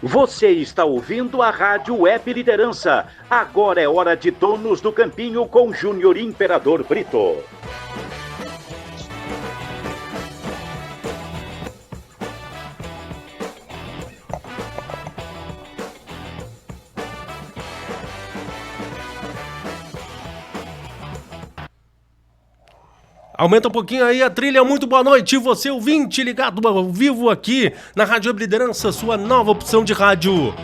Você está ouvindo a Rádio Web Liderança. Agora é hora de Donos do Campinho com Júnior Imperador Brito. Aumenta um pouquinho aí a trilha, muito boa noite, você ouvinte ligado ao vivo aqui na Rádio Web Liderança, sua nova opção de rádio.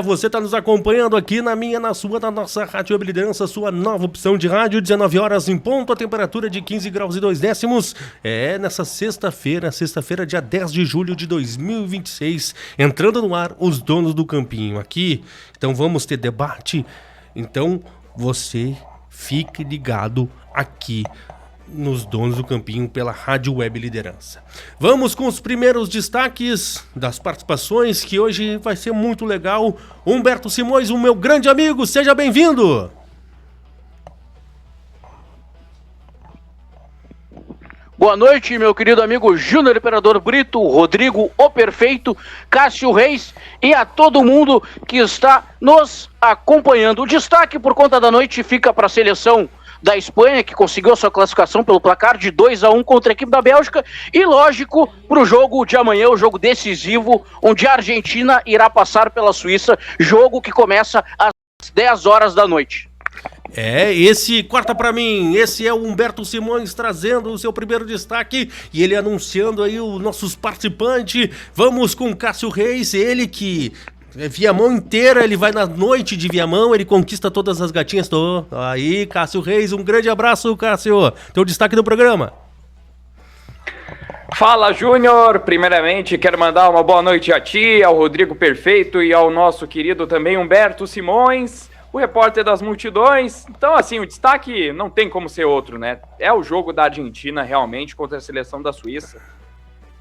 Você está nos acompanhando aqui na minha, na sua, na nossa Rádio Web Liderança, sua nova opção de rádio, 19 horas em ponto, a temperatura de 15 graus e 2 décimos. Nessa sexta-feira, dia 10 de julho de 2026, entrando no ar os Donos do Campinho aqui. Então vamos ter debate, então você fique ligado aqui nos Donos do Campinho pela Rádio Web Liderança. Vamos com os primeiros destaques das participações, que hoje vai ser muito legal. Humberto Simões, o meu grande amigo, seja bem-vindo! Boa noite, meu querido amigo Júnior Imperador Brito, Rodrigo o Perfeito, Cássio Reis e a todo mundo que está nos acompanhando. O destaque por conta da noite fica para a seleção da Espanha, que conseguiu sua classificação pelo placar de 2-1 contra a equipe da Bélgica, e lógico, para o jogo de amanhã, o jogo decisivo, onde a Argentina irá passar pela Suíça, jogo que começa às 10 horas da noite. Corta pra mim, esse é o Humberto Simões trazendo o seu primeiro destaque e ele anunciando aí os nossos participantes. Vamos com Cássio Reis, ele que Viamão inteira, ele vai na noite de Viamão, ele conquista todas as gatinhas. Aí, Cássio Reis, um grande abraço, Cássio, teu destaque do programa. Fala, Júnior, primeiramente quero mandar uma boa noite a ti, ao Rodrigo Perfeito e ao nosso querido também Humberto Simões, o repórter das multidões. Então, assim, o destaque não tem como ser outro, né? É o jogo da Argentina, realmente, contra a seleção da Suíça.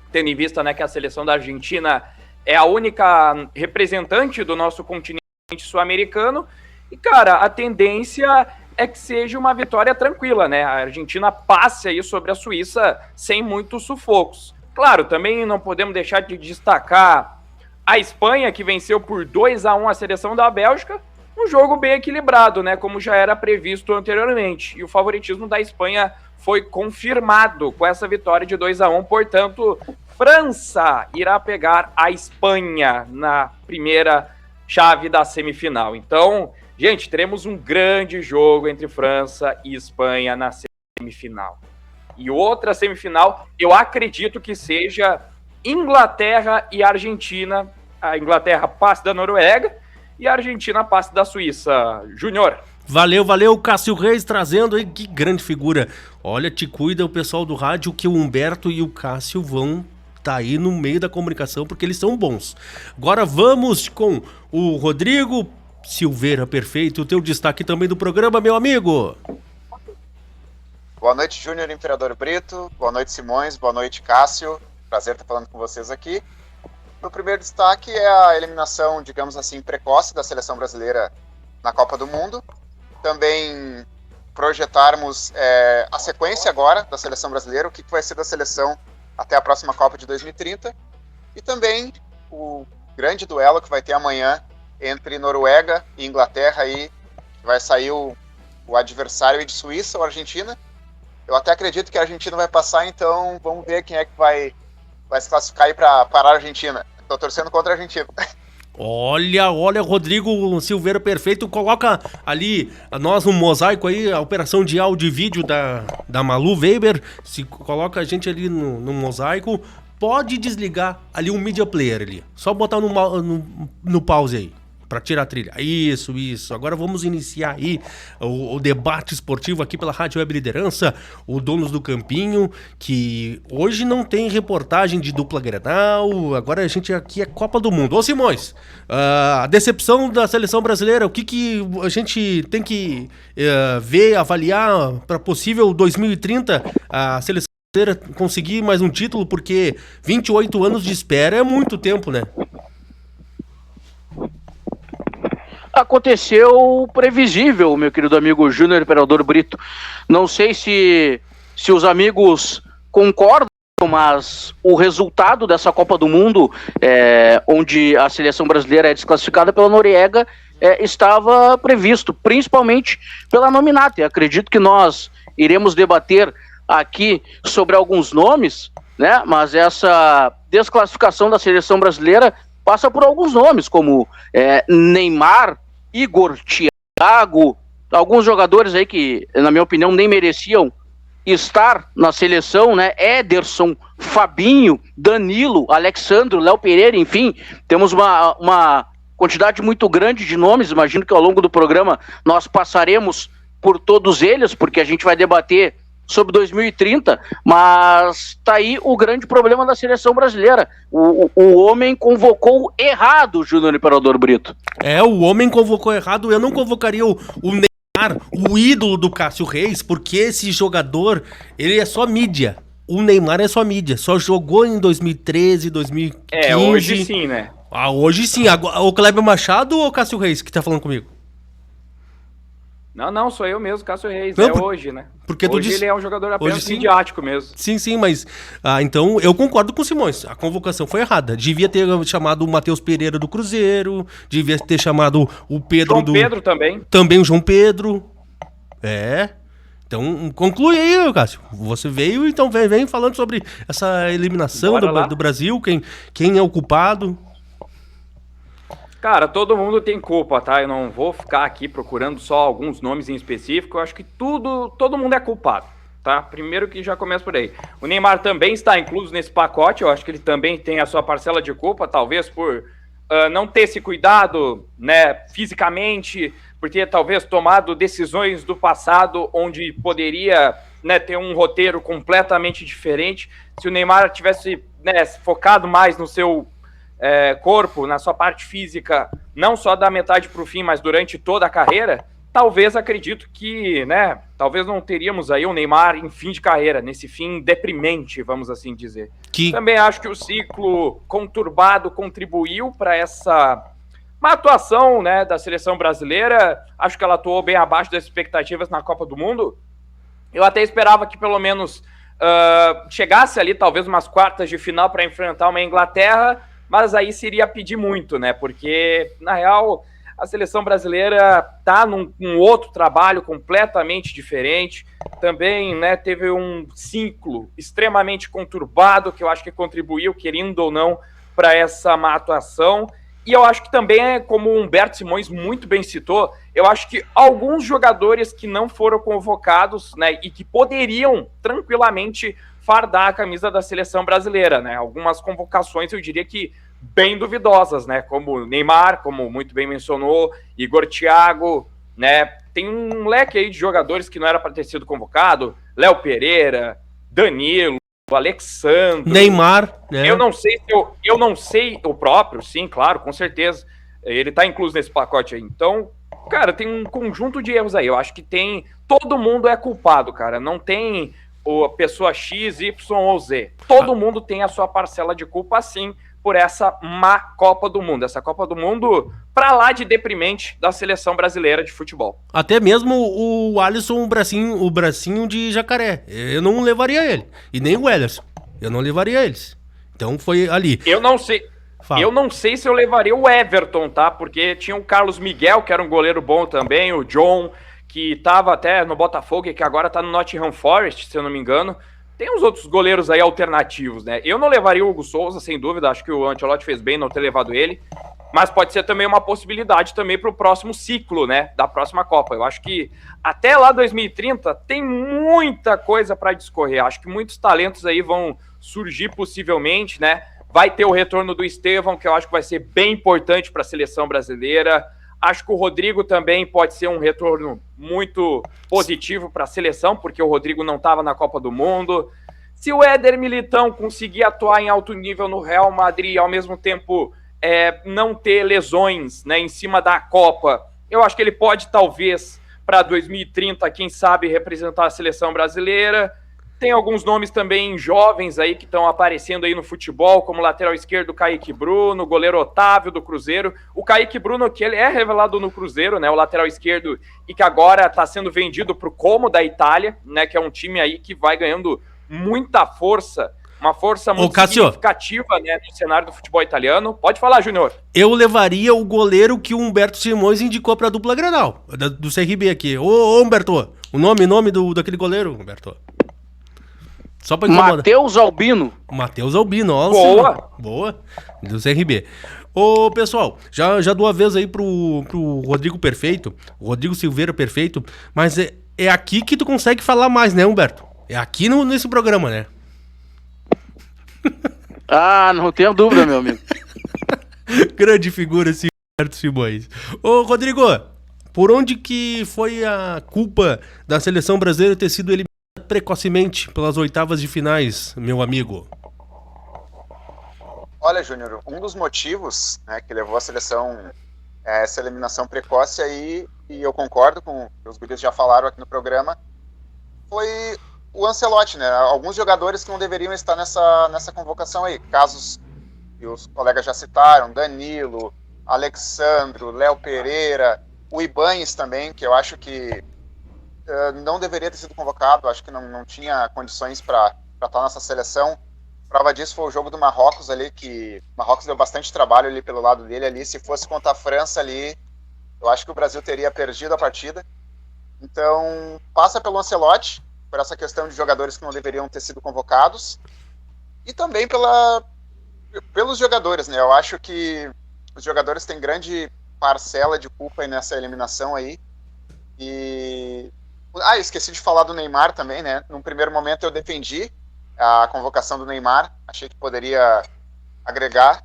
Tendo em vista, né, que a seleção da Argentina é a única representante do nosso continente sul-americano. E, cara, a tendência é que seja uma vitória tranquila, né? A Argentina passe aí sobre a Suíça sem muitos sufocos. Claro, também não podemos deixar de destacar a Espanha, que venceu por 2-1 a seleção da Bélgica. Um jogo bem equilibrado, né, como já era previsto anteriormente. E o favoritismo da Espanha foi confirmado com essa vitória de 2-1. Portanto, França irá pegar a Espanha na primeira chave da semifinal. Então, gente, teremos um grande jogo entre França e Espanha na semifinal. E outra semifinal, eu acredito que seja Inglaterra e Argentina. A Inglaterra passe da Noruega e a Argentina passe da Suíça. Júnior. Valeu, Cássio Reis trazendo aí, que grande figura. Olha, te cuida o pessoal do rádio que o Humberto e o Cássio vão tá aí no meio da comunicação, porque eles são bons. Agora vamos com o Rodrigo Silveira Perfeito, o teu destaque também do programa, meu amigo. Boa noite, Júnior Imperador Brito. Boa noite, Simões. Boa noite, Cássio. Prazer estar falando com vocês aqui. O primeiro destaque é a eliminação, digamos assim, precoce da seleção brasileira na Copa do Mundo. Também projetarmos a sequência agora da seleção brasileira, o que vai ser da seleção até a próxima Copa de 2030. E também o grande duelo que vai ter amanhã entre Noruega e Inglaterra. Aí vai sair o adversário de Suíça ou Argentina. Eu até acredito que a Argentina vai passar, então vamos ver quem é que vai se classificar aí para a Argentina. Estou torcendo contra a Argentina. Olha, Rodrigo Silveira Perfeito, coloca ali nós no mosaico aí, a operação de áudio e vídeo da Malu Weber, se coloca a gente ali no mosaico, pode desligar ali um media player ali, só botar no pause aí, para tirar a trilha. Isso. Agora vamos iniciar aí o debate esportivo aqui pela Rádio Web Liderança, o Donos do Campinho, que hoje não tem reportagem de dupla Grenal, agora a gente aqui é Copa do Mundo. Ô Simões, a decepção da seleção brasileira, o que a gente tem que ver, avaliar para possível 2030 a seleção brasileira conseguir mais um título, porque 28 anos de espera é muito tempo, né? Aconteceu previsível, meu querido amigo Júnior Imperador Brito. Não sei se os amigos concordam mas o resultado dessa Copa do Mundo, onde a seleção brasileira é desclassificada pela Noruega, estava previsto, principalmente pela nominata. E acredito que nós iremos debater aqui sobre alguns nomes, né? Mas essa desclassificação da seleção brasileira passa por alguns nomes, como Neymar, Igor, Thiago, alguns jogadores aí que, na minha opinião, nem mereciam estar na seleção, né? Ederson, Fabinho, Danilo, Alexandro, Léo Pereira, enfim, temos uma quantidade muito grande de nomes. Imagino que ao longo do programa nós passaremos por todos eles, porque a gente vai debater sobre 2030, mas tá aí o grande problema da seleção brasileira. O homem convocou errado, Júnior Imperador Brito. O homem convocou errado. Eu não convocaria o Neymar, o ídolo do Cássio Reis, porque esse jogador, ele é só mídia. O Neymar é só mídia. Só jogou em 2013, 2015. Hoje sim, né? Hoje sim. Agora, o Kleber Machado ou o Cássio Reis que tá falando comigo? Não, sou eu mesmo, Cássio Reis. Não, hoje, né? Porque hoje ele é um jogador apenas midiático mesmo. Sim, mas... então, eu concordo com o Simões. A convocação foi errada. Devia ter chamado o Matheus Pereira do Cruzeiro, devia ter chamado o Pedro João Pedro também. Também o João Pedro. Então, conclui aí, Cássio. Você veio, então vem falando sobre essa eliminação do Brasil, quem é o culpado. Cara, todo mundo tem culpa, tá? Eu não vou ficar aqui procurando só alguns nomes em específico. Eu acho que todo mundo é culpado, tá? Primeiro que já começa por aí. O Neymar também está incluso nesse pacote. Eu acho que ele também tem a sua parcela de culpa, talvez por não ter se cuidado, né, fisicamente, por ter talvez tomado decisões do passado onde poderia, né, ter um roteiro completamente diferente. Se o Neymar tivesse, né, focado mais no seu corpo, na sua parte física, não só da metade para o fim, mas durante toda a carreira, talvez acredito que, né, talvez não teríamos aí o Neymar em fim de carreira, nesse fim deprimente, vamos assim dizer. Também acho que o ciclo conturbado contribuiu para uma atuação, né, da seleção brasileira. Acho que ela atuou bem abaixo das expectativas na Copa do Mundo. Eu até esperava que pelo menos chegasse ali talvez umas quartas de final para enfrentar uma Inglaterra, mas aí seria pedir muito, né? Porque, na real, a seleção brasileira tá num outro trabalho completamente diferente. Também, né, teve um ciclo extremamente conturbado que eu acho que contribuiu, querendo ou não, para essa má atuação. E eu acho que também, como o Humberto Simões muito bem citou, eu acho que alguns jogadores que não foram convocados, né, e que poderiam tranquilamente fardar a camisa da seleção brasileira, né? Algumas convocações, eu diria que bem duvidosas, né? Como Neymar, como muito bem mencionou, Igor, Thiago, né? Tem um leque aí de jogadores que não era para ter sido convocado, Léo Pereira, Danilo, Alexandre, Neymar, né? Eu não sei o próprio, sim, claro, com certeza. Ele tá incluso nesse pacote aí. Então, cara, tem um conjunto de erros aí. Eu acho que todo mundo é culpado, cara. Não tem a pessoa X, Y ou Z. Todo mundo tem a sua parcela de culpa, sim, por essa má Copa do Mundo. Essa Copa do Mundo pra lá de deprimente da seleção brasileira de futebol. Até mesmo o Alisson, o bracinho de jacaré. Eu não levaria ele. E nem o Ederson. Eu não levaria eles. Então foi ali. Eu não sei. Fala. Eu não sei se eu levaria o Everton, tá? Porque tinha o Carlos Miguel, que era um goleiro bom também, o John, que tava até no Botafogo e que agora tá no Nottingham Forest, se eu não me engano. Tem uns outros goleiros aí alternativos, né? Eu não levaria o Hugo Souza, sem dúvida. Acho que o Ancelotti fez bem não ter levado ele. Mas pode ser também uma possibilidade também para o próximo ciclo, né? Da próxima Copa. Eu acho que até lá 2030 tem muita coisa para discorrer. Acho que muitos talentos aí vão surgir possivelmente, né? Vai ter o retorno do Estevão, que eu acho que vai ser bem importante para a seleção brasileira. Acho que o Rodrigo também pode ser um retorno muito positivo para a seleção, porque o Rodrigo não estava na Copa do Mundo. Se o Éder Militão conseguir atuar em alto nível no Real Madrid, ao mesmo tempo não ter lesões, né, em cima da Copa, eu acho que ele pode, talvez, para 2030, quem sabe, representar a seleção brasileira. Tem alguns nomes também jovens aí que estão aparecendo aí no futebol, como lateral esquerdo Kaique Bruno, goleiro Otávio do Cruzeiro. O Kaique Bruno, que ele é revelado no Cruzeiro, né, o lateral esquerdo, e que agora está sendo vendido para o Como da Itália, né, que é um time aí que vai ganhando muita força uma força muito Cássio, significativa, né, no cenário do futebol italiano. Pode falar, Júnior. eu levaria o goleiro que o Humberto Simões indicou pra dupla Grenal, do CRB aqui. Ô Humberto, o nome daquele goleiro, Humberto? Só pra incomodar. Matheus Albino. Matheus Albino, ó. Boa. Boa, do CRB. Ô, pessoal, já dou a vez aí pro Rodrigo Perfeito, Rodrigo Silveira Perfeito, mas é aqui que tu consegue falar mais, né, Humberto? É aqui nesse programa, né? Ah, não tenho dúvida, meu amigo. Grande figura esse Humberto Simões. Ô, Rodrigo, por onde que foi a culpa da seleção brasileira ter sido eliminada precocemente pelas oitavas de finais, meu amigo? Olha, Júnior, um dos motivos, né, que levou a seleção a essa eliminação precoce aí, e eu concordo com o que os guris já falaram aqui no programa, foi o Ancelotti, né? Alguns jogadores que não deveriam estar nessa convocação aí. Casos que os colegas já citaram, Danilo, Alexandro, Léo Pereira, o Ibañez também, que eu acho que não deveria ter sido convocado, acho que não tinha condições para estar nessa seleção. Prova disso foi o jogo do Marrocos ali, que o Marrocos deu bastante trabalho ali pelo lado dele ali. Se fosse contra a França ali, eu acho que o Brasil teria perdido a partida. Então, passa pelo Ancelotti, por essa questão de jogadores que não deveriam ter sido convocados, e também pelos jogadores, né? Eu acho que os jogadores têm grande parcela de culpa aí nessa eliminação aí. E esqueci de falar do Neymar também, né? Num primeiro momento eu defendi a convocação do Neymar, achei que poderia agregar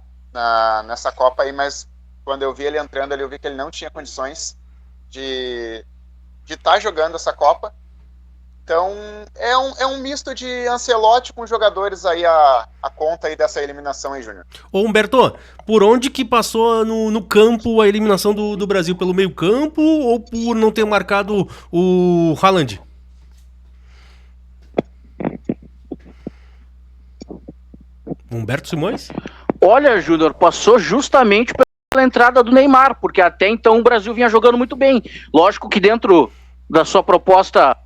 nessa Copa aí, mas quando eu vi ele entrando ali, eu vi que ele não tinha condições de estar jogando essa Copa. Então, é um misto de Ancelotti com jogadores aí a conta aí dessa eliminação aí, Júnior. Ô Humberto, por onde que passou no campo a eliminação do Brasil? Pelo meio campo ou por não ter marcado o Haaland? Humberto Simões? Olha, Júnior, passou justamente pela entrada do Neymar, porque até então o Brasil vinha jogando muito bem. Lógico que dentro da sua proposta...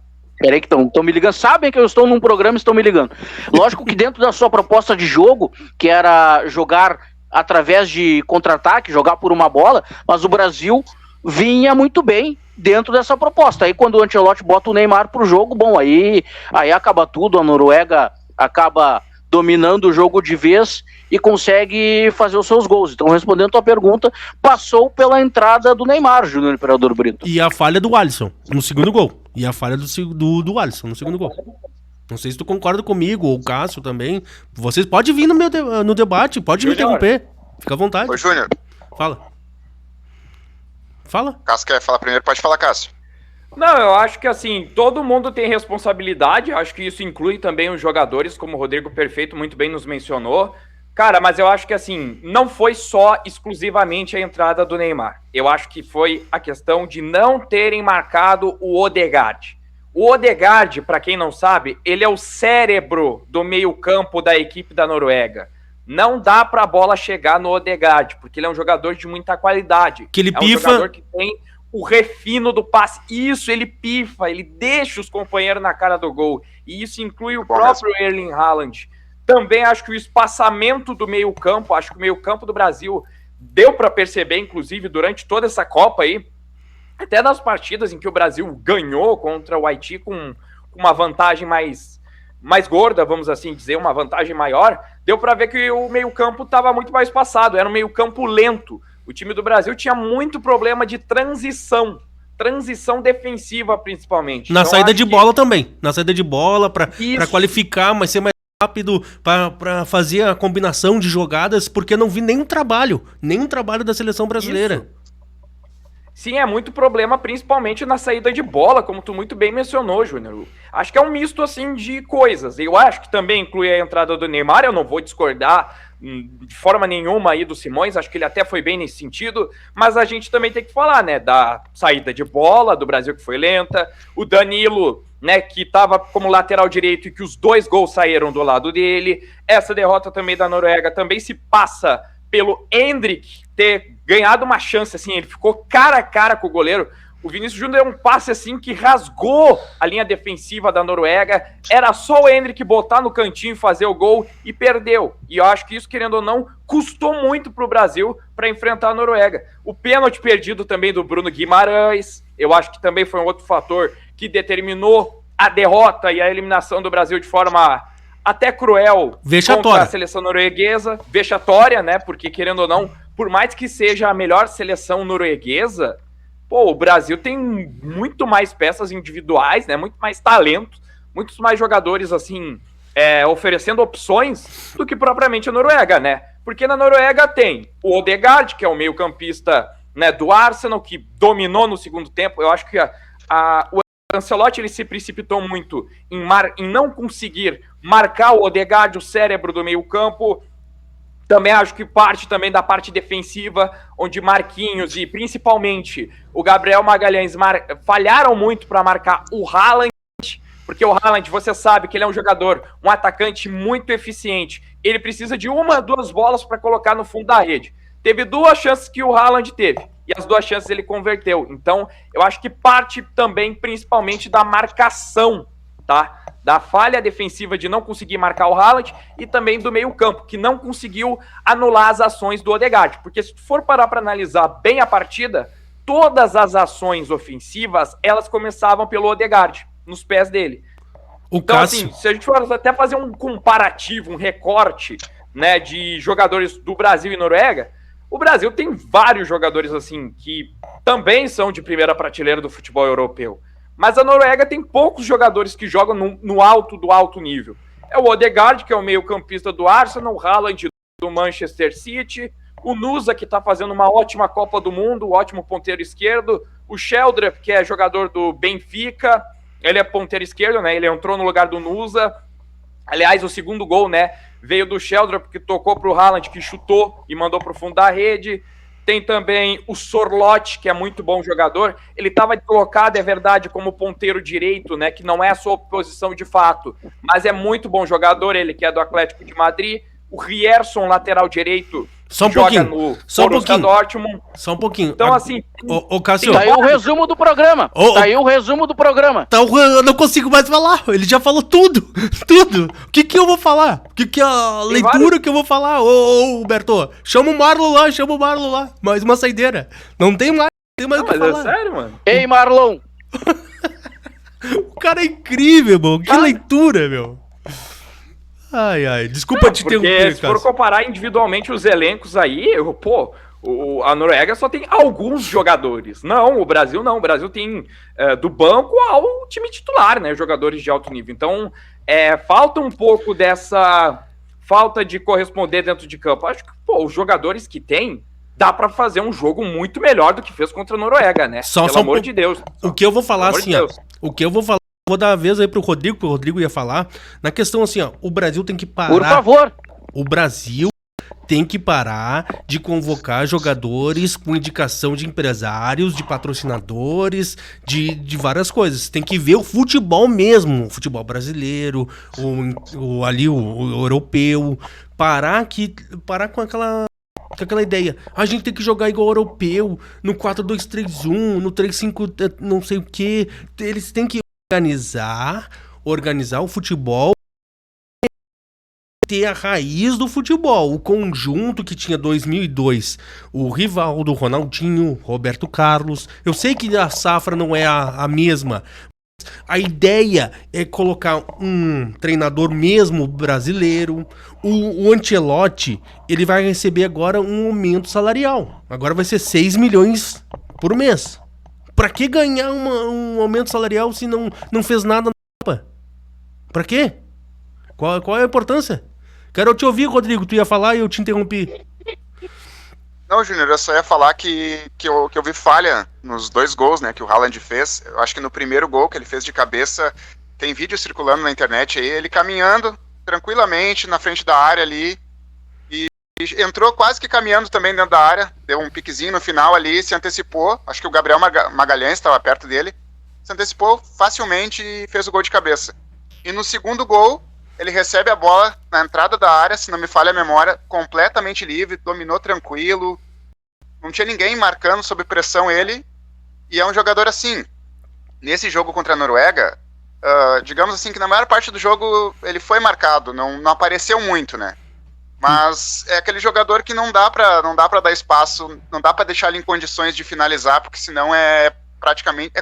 Peraí que estão me ligando. Sabem que eu estou num programa e estão me ligando. Lógico que dentro da sua proposta de jogo, que era jogar através de contra-ataque, jogar por uma bola, mas o Brasil vinha muito bem dentro dessa proposta. Aí quando o Ancelotti bota o Neymar pro jogo, bom, aí acaba tudo, a Noruega acaba dominando o jogo de vez e consegue fazer os seus gols. Então, respondendo a tua pergunta, passou pela entrada do Neymar, Júnior Imperador Brito. E a falha do Alisson no segundo gol. E a falha do Alisson no segundo gol. Não sei se tu concorda comigo, ou o Cássio também. Vocês podem vir no debate, pode me interromper. Fica à vontade. Ô, Júnior. Fala. Cássio quer falar primeiro? Pode falar, Cássio. Não, eu acho que assim, todo mundo tem responsabilidade, acho que isso inclui também os jogadores, como o Rodrigo Perfeito muito bem nos mencionou. Cara, mas eu acho que assim, não foi só exclusivamente a entrada do Neymar. Eu acho que foi a questão de não terem marcado o Odegaard. O Odegaard, para quem não sabe, ele é o cérebro do meio-campo da equipe da Noruega. Não dá pra bola chegar no Odegaard, porque ele é um jogador de muita qualidade. Que ele é um pifa... jogador que tem o refino do passe. Isso, ele pifa, ele deixa os companheiros na cara do gol. E isso inclui o próprio Erling Haaland. Também acho que o espaçamento do meio-campo, acho que o meio-campo do Brasil deu para perceber, inclusive, durante toda essa Copa aí, até nas partidas em que o Brasil ganhou contra o Haiti com uma vantagem mais gorda, vamos assim dizer, uma vantagem maior, deu para ver que o meio-campo estava muito mais espaçado, era um meio-campo lento. O time do Brasil tinha muito problema de transição defensiva principalmente. Na saída de bola também. Na saída de bola, para qualificar, mas ser mais rápido, para fazer a combinação de jogadas, porque não vi nenhum trabalho da seleção brasileira. Isso. Sim, é muito problema, principalmente na saída de bola, como tu muito bem mencionou, Júnior. Acho que é um misto, assim, de coisas. Eu acho que também inclui a entrada do Neymar, eu não vou discordar de forma nenhuma aí do Simões, acho que ele até foi bem nesse sentido, mas a gente também tem que falar, né, da saída de bola do Brasil, que foi lenta, o Danilo, né, que estava como lateral direito e que os 2 gols saíram do lado dele, essa derrota também da Noruega também se passa pelo Endrick ter ganhado uma chance, assim, ele ficou cara a cara com o goleiro. O Vinícius Júnior deu um passe assim que rasgou a linha defensiva da Noruega. Era só o Endrick botar no cantinho e fazer o gol e perdeu. E eu acho que isso, querendo ou não, custou muito pro Brasil para enfrentar a Noruega. O pênalti perdido também do Bruno Guimarães, eu acho que também foi um outro fator que determinou a derrota e a eliminação do Brasil de forma até cruel contra a seleção norueguesa. Vexatória, né? Porque, querendo ou não, por mais que seja a melhor seleção norueguesa, pô, o Brasil tem muito mais peças individuais, né? Muito mais talento, muitos mais jogadores, assim, oferecendo opções do que propriamente a Noruega, né? Porque na Noruega tem o Odegaard, que é o meio-campista, né, do Arsenal, que dominou no segundo tempo. Eu acho que o Ancelotti ele se precipitou muito em não conseguir marcar o Odegaard, o cérebro do meio-campo. Também acho que parte também da parte defensiva, onde Marquinhos e principalmente o Gabriel Magalhães falharam muito para marcar o Haaland, porque o Haaland, você sabe que ele é um jogador, um atacante muito eficiente. Ele precisa de 1, 2 bolas para colocar no fundo da rede. Teve 2 chances que o Haaland teve, e as 2 chances ele converteu. Então, eu acho que parte também, principalmente, da marcação, tá? Da falha defensiva de não conseguir marcar o Haaland e também do meio-campo, que não conseguiu anular as ações do Odegaard. Porque se tu for parar para analisar bem a partida, todas as ações ofensivas, elas começavam pelo Odegaard, nos pés dele. Então, assim, se a gente for até fazer um comparativo, um recorte, né, de jogadores do Brasil e Noruega, o Brasil tem vários jogadores, assim, que também são de primeira prateleira do futebol europeu. Mas a Noruega tem poucos jogadores que jogam no alto do alto nível. É o Odegaard, que é o meio-campista do Arsenal, o Haaland do Manchester City, o Nusa, que está fazendo uma ótima Copa do Mundo, um ótimo ponteiro esquerdo, o Sheldrup, que é jogador do Benfica, ele é ponteiro esquerdo, né? Ele entrou no lugar do Nusa. Aliás, o segundo gol, né, veio do Sheldrup, que tocou para o Haaland, que chutou e mandou para o fundo da rede. Tem também o Sorloth, que é muito bom jogador. Ele estava colocado, é verdade, como ponteiro direito, né? Que não é a sua posição de fato, mas é muito bom jogador, ele que é do Atlético de Madrid. O Rierson, lateral direito, joga no Borussia Dortmund. Só um pouquinho. Então, assim... Cássio... Tá aí o resumo do programa. Tá aí o resumo do programa. Tá, eu não consigo mais falar. Ele já falou tudo. Tudo. O que eu vou falar? O que a leitura que eu vou falar? Ô, Berto, chama o Marlon lá. Mais uma saideira. Não tem mais o que falar. É sério, mano? Ei, Marlon. O cara é incrível, mano. Que leitura, meu. Ai, desculpa te interromper, se for comparar individualmente os elencos aí, a Noruega só tem alguns jogadores. Não, o Brasil não. O Brasil tem do banco ao time titular, né? Jogadores de alto nível. Então, falta um pouco dessa falta de corresponder dentro de campo. Acho que, os jogadores que tem, dá pra fazer um jogo muito melhor do que fez contra a Noruega, né? Pelo amor de Deus. O que eu vou falar assim, vou dar a vez aí pro Rodrigo, porque o Rodrigo ia falar. Na questão assim, o Brasil tem que parar... Por favor. O Brasil tem que parar de convocar jogadores com indicação de empresários, de patrocinadores, de várias coisas. Tem que ver o futebol mesmo, o futebol brasileiro, o europeu. Parar com aquela ideia. A gente tem que jogar igual ao europeu, no 4-2-3-1, no 3-5, não sei o quê. Eles têm que organizar o futebol, ter a raiz do futebol, o conjunto que tinha 2002, o Rivaldo, Ronaldinho, Roberto Carlos. Eu sei que a safra não é a mesma. A ideia é colocar um treinador mesmo brasileiro. O Ancelotti, ele vai receber agora um aumento salarial. Agora vai ser 6 milhões por mês. Pra que ganhar um aumento salarial se não fez nada na Copa? Pra quê? Qual é a importância? Quero te ouvir, Rodrigo. Tu ia falar e eu te interrompi. Não, Júnior, eu só ia falar que eu vi falha nos 2 gols, né, que o Haaland fez. Eu acho que no primeiro gol que ele fez de cabeça, tem vídeo circulando na internet aí, ele caminhando tranquilamente na frente da área ali, e entrou quase que caminhando também dentro da área, deu um piquezinho no final ali, se antecipou, acho que o Gabriel Magalhães estava perto dele, se antecipou facilmente e fez o gol de cabeça. E no segundo gol, ele recebe a bola na entrada da área, se não me falha a memória, completamente livre, dominou tranquilo, não tinha ninguém marcando sob pressão ele, E é um jogador assim, nesse jogo contra a Noruega, digamos assim que na maior parte do jogo ele foi marcado, não apareceu muito, né? Mas é aquele jogador que não dá pra dar espaço, não dá pra deixar ele em condições de finalizar, porque senão é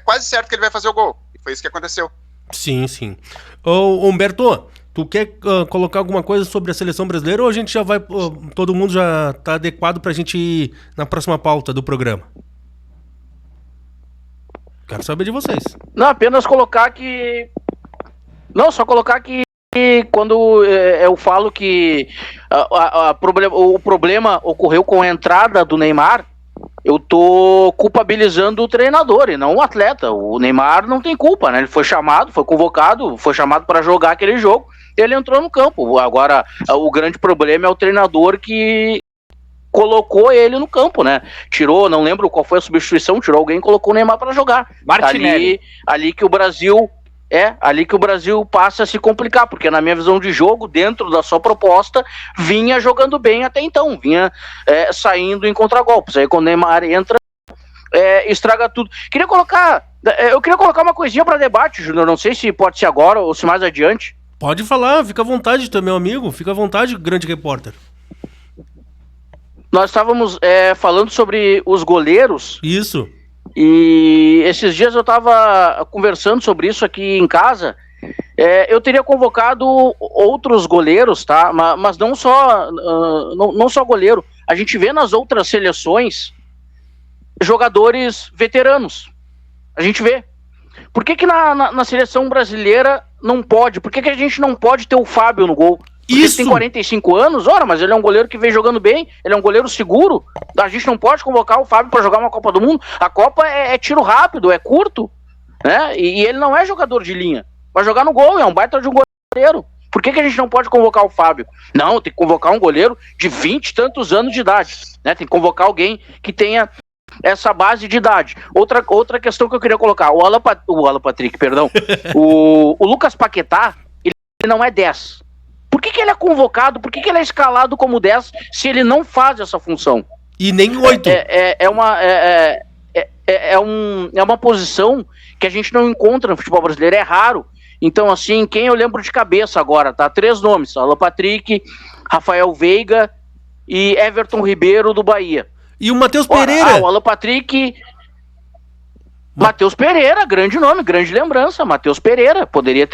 quase certo que ele vai fazer o gol. E foi isso que aconteceu. Sim, sim. Ô, Humberto, tu quer colocar alguma coisa sobre a seleção brasileira ou a gente já vai, todo mundo já tá adequado pra gente ir na próxima pauta do programa? Quero saber de vocês. Não, apenas colocar que... Não, só colocar que quando eu falo que o problema ocorreu com a entrada do Neymar, eu tô culpabilizando o treinador e não o atleta. O Neymar não tem culpa, né? Ele foi chamado, foi convocado, foi chamado para jogar aquele jogo, ele entrou no campo. Agora, o grande problema é o treinador que colocou ele no campo, né? Tirou, não lembro qual foi a substituição, tirou alguém e colocou o Neymar para jogar. Martinelli. Ali que o Brasil... ali que o Brasil passa a se complicar, porque na minha visão de jogo, dentro da sua proposta, vinha jogando bem até então, vinha saindo em contragolpes. Aí quando o Neymar entra, estraga tudo. Eu queria colocar uma coisinha para debate, Júnior, não sei se pode ser agora ou se mais adiante. Pode falar, fica à vontade, tu é meu amigo, fica à vontade, grande repórter. Nós estávamos falando sobre os goleiros. Isso. E esses dias eu estava conversando sobre isso aqui em casa. Eu teria convocado outros goleiros, tá? Mas não só goleiro. A gente vê nas outras seleções jogadores veteranos. A gente vê. Por que na seleção brasileira não pode? Por que a gente não pode ter o Fábio no gol? Porque ele tem 45 anos, mas ele é um goleiro que vem jogando bem, ele é um goleiro seguro. A gente não pode convocar o Fábio para jogar uma Copa do Mundo. A Copa é tiro rápido, é curto, né? E ele não é jogador de linha. Vai jogar no gol, é um baita de um goleiro. Por que a gente não pode convocar o Fábio? Não, tem que convocar um goleiro de 20 e tantos anos de idade, né? Tem que convocar alguém que tenha essa base de idade. Outra questão que eu queria colocar, o Alan Patrick, perdão. o Lucas Paquetá, ele não é 10. Por que ele é convocado? Por que ele é escalado como 10 se ele não faz essa função? E nem 8. É uma posição que a gente não encontra no futebol brasileiro, é raro. Então, assim, quem eu lembro de cabeça agora, tá? 3 nomes, Alan Patrick, Rafael Veiga e Everton Ribeiro do Bahia. E o Matheus Pereira. O Alan Patrick... Matheus Pereira, grande nome, grande lembrança. Matheus Pereira, poderia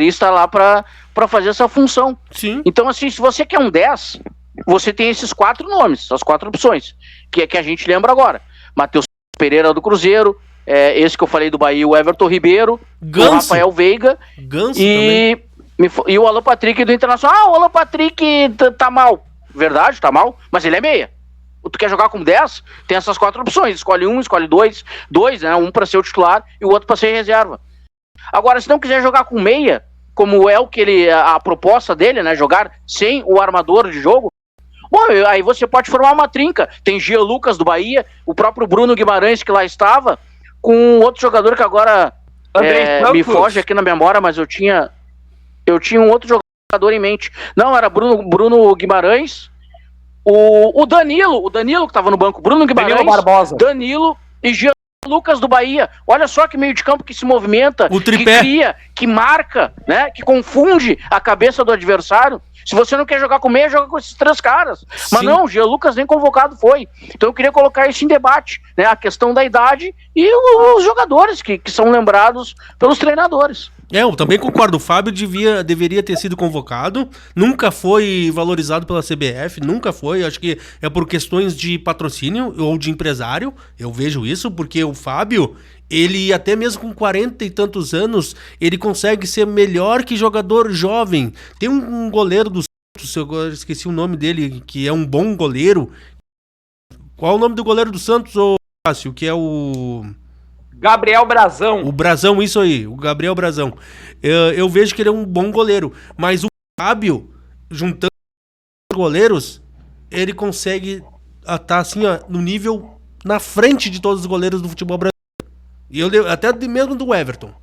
estar lá para fazer essa função. Sim. Então, assim, se você quer um 10, você tem esses 4 nomes, as 4 opções, que a gente lembra agora. Matheus Pereira do Cruzeiro, esse que eu falei do Bahia, o Everton Ribeiro, o Rafael Veiga e o Alan Patrick do Internacional. O Alan Patrick tá mal. Verdade, tá mal, mas ele é meia. Tu quer jogar com 10? Tem essas 4 opções. Escolhe um, escolhe dois, né? Um para ser o titular e o outro para ser reserva. Agora, se não quiser jogar com meia, como é a proposta dele, né? Jogar sem o armador de jogo, bom, aí você pode formar uma trinca. Tem Gia Lucas do Bahia, o próprio Bruno Guimarães que lá estava, com outro jogador que agora me foge aqui na memória, mas eu tinha um outro jogador em mente. Não, era Bruno Guimarães. O Danilo que estava no banco, Bruno Guimarães, Danilo Barbosa. Danilo e Jean Lucas do Bahia. Olha só que meio de campo que se movimenta, o tripé, que cria, que marca, né? Que confunde a cabeça do adversário. Se você não quer jogar com meia, joga com esses 3 caras. Sim. Mas não, o Jean Lucas nem convocado foi. Então eu queria colocar isso em debate, né? A questão da idade e os jogadores que são lembrados pelos treinadores. Eu também concordo, o Fábio deveria ter sido convocado, nunca foi valorizado pela CBF, nunca foi, acho que é por questões de patrocínio ou de empresário, eu vejo isso, porque o Fábio, ele até mesmo com 40 e tantos anos, ele consegue ser melhor que jogador jovem. Tem um goleiro do Santos, eu esqueci o nome dele, que é um bom goleiro. Qual é o nome do goleiro do Santos, ô Cássio, que é o... Gabriel Brazão. O Brazão, isso aí, o Gabriel Brazão. Eu vejo que ele é um bom goleiro, mas o Fábio, juntando os goleiros, ele consegue estar assim, ó, no nível na frente de todos os goleiros do futebol brasileiro. E até mesmo do Everton.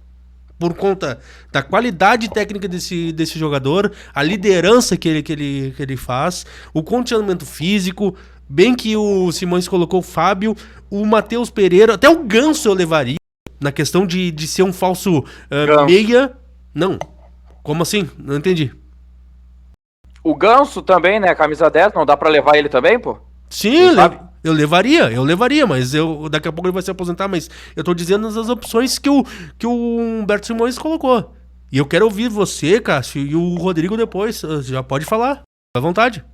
Por conta da qualidade técnica desse jogador, a liderança que ele faz, o condicionamento físico, Bem que o Simões colocou o Fábio, o Matheus Pereira, até o Ganso eu levaria, na questão de ser um falso meia. Não. Como assim? Não entendi. O Ganso também, né? Camisa 10, não dá pra levar ele também, pô? Sim, eu levaria, mas daqui a pouco ele vai se aposentar, mas eu tô dizendo as opções que o Humberto Simões colocou. E eu quero ouvir você, Cássio, e o Rodrigo depois. Já pode falar, à vontade.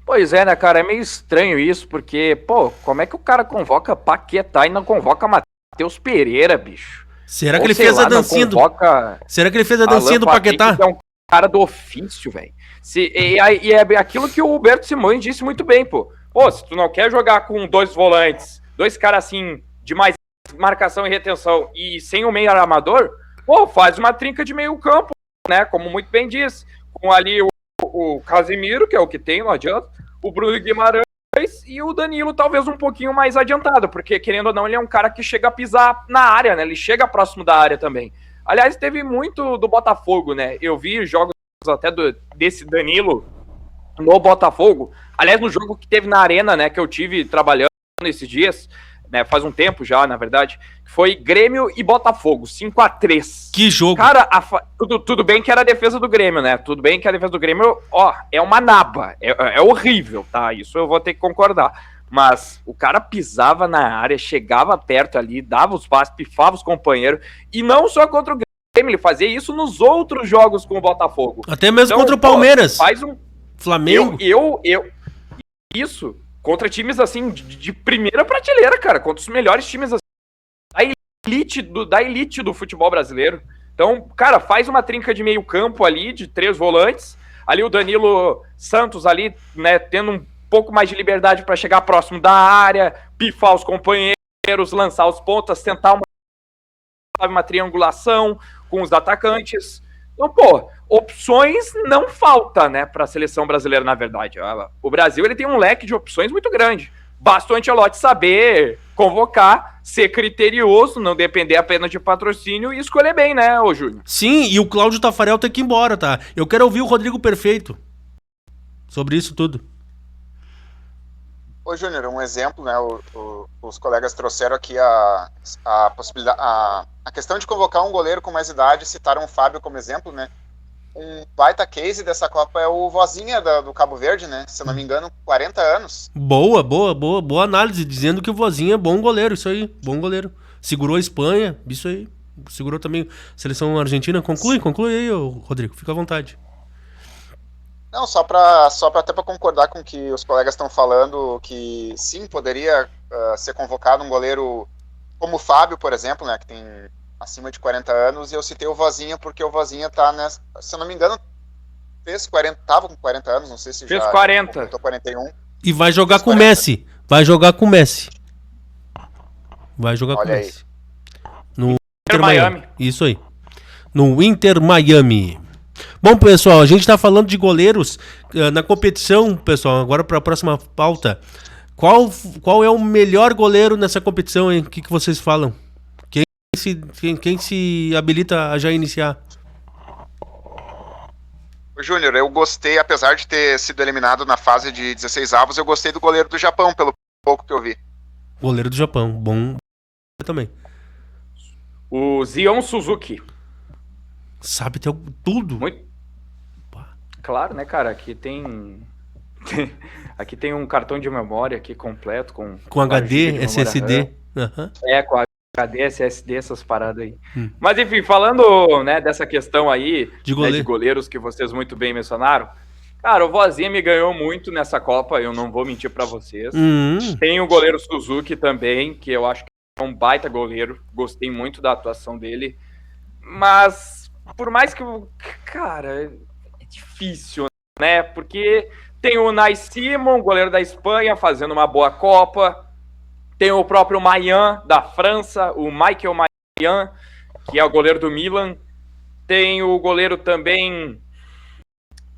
Pois é, né, cara? É meio estranho isso, porque, pô, como é que o cara convoca Paquetá e não convoca Matheus Pereira, bicho? Será que ele fez a dancinha do... Será que ele fez a dancinha do Paquetá? É um cara do ofício, velho. E é aquilo que o Humberto Simões disse muito bem, pô. Pô, se tu não quer jogar com 2 volantes, 2 caras assim, de mais marcação e retenção, e sem o meio armador, pô, faz uma trinca de meio campo, né? Como muito bem disse. Com ali o Casimiro, que é o que tem, não adianta, o Bruno Guimarães e o Danilo talvez um pouquinho mais adiantado, porque querendo ou não, ele é um cara que chega a pisar na área, né? Ele chega próximo da área também. Aliás, teve muito do Botafogo, né? Eu vi jogos até desse Danilo no Botafogo. Aliás, no jogo que teve na Arena, né? Que eu tive trabalhando esses dias, né? Faz um tempo já, na verdade. Foi Grêmio e Botafogo, 5-3. Que jogo! Cara, tudo bem que era a defesa do Grêmio, né? Tudo bem que a defesa do Grêmio, ó, é uma naba. É horrível, tá? Isso eu vou ter que concordar. Mas o cara pisava na área, chegava perto ali, dava os passes, pifava os companheiros. E não só contra o Grêmio, ele fazia isso nos outros jogos com o Botafogo. Até mesmo contra o Palmeiras. Faz um... Flamengo. Isso, contra times assim, de primeira prateleira, cara. Contra os melhores times assim, da elite do futebol brasileiro. Então, cara, faz uma trinca de meio campo ali, de 3 volantes. Ali o Danilo Santos ali, né, tendo um pouco mais de liberdade para chegar próximo da área, pifar os companheiros, lançar os pontas, tentar uma triangulação com os atacantes. Então, pô, opções não falta, né, para a seleção brasileira, na verdade. O Brasil, ele tem um leque de opções muito grande. Basta o Ancelotti saber convocar, ser criterioso, não depender apenas de patrocínio e escolher bem, né, ô Júnior? Sim, e o Cláudio Tafarel tem que ir embora, tá? Eu quero ouvir o Rodrigo Perfeito sobre isso tudo. Ô, Júnior, um exemplo, né? Os colegas trouxeram aqui a possibilidade, a questão de convocar um goleiro com mais idade, citaram o Fábio como exemplo, né? Um baita case dessa Copa é o Vozinha do Cabo Verde, né? Se eu não me engano, 40 anos. Boa análise, dizendo que o Vozinha é bom goleiro, isso aí, bom goleiro. Segurou a Espanha, isso aí. Segurou também a seleção argentina. Conclui aí, Rodrigo, fica à vontade. Não, só até para concordar com o que os colegas estão falando, que sim, poderia ser convocado um goleiro como o Fábio, por exemplo, né, que tem acima de 40 anos, e eu citei o Vozinha porque o Vozinha tá nessa, se eu não me engano, tava com 40 anos, não sei se fez já 40. completou 41. E vai jogar com o 40. Messi. Vai jogar com o Messi. Olha aí. No Inter Miami. Isso aí. No Inter Miami. Bom, pessoal, a gente tá falando de goleiros na competição, pessoal. Agora para a próxima pauta. Qual é o melhor goleiro nessa competição, hein? O que vocês falam? Quem se habilita a já iniciar? Júnior, eu gostei, apesar de ter sido eliminado na fase de 16 avos, eu gostei do goleiro do Japão, pelo pouco que eu vi. Goleiro do Japão, bom também. O Zion Suzuki. Sabe ter tudo. Muito. Claro, né, cara? Aqui tem um cartão de memória aqui completo com HD, SSD. Uhum. Com HD, SSD, essas paradas aí. Mas enfim, falando, né, dessa questão aí de goleiros que vocês muito bem mencionaram, cara, o Vozinha me ganhou muito nessa Copa, eu não vou mentir pra vocês. Tem o goleiro Suzuki também, que eu acho que é um baita goleiro, gostei muito da atuação dele, mas por mais que, cara, é difícil, né, porque tem o Unai Simon, goleiro da Espanha, fazendo uma boa Copa. Tem o próprio Mayan, da França, o Michael Mayan, que é o goleiro do Milan. Tem o goleiro também,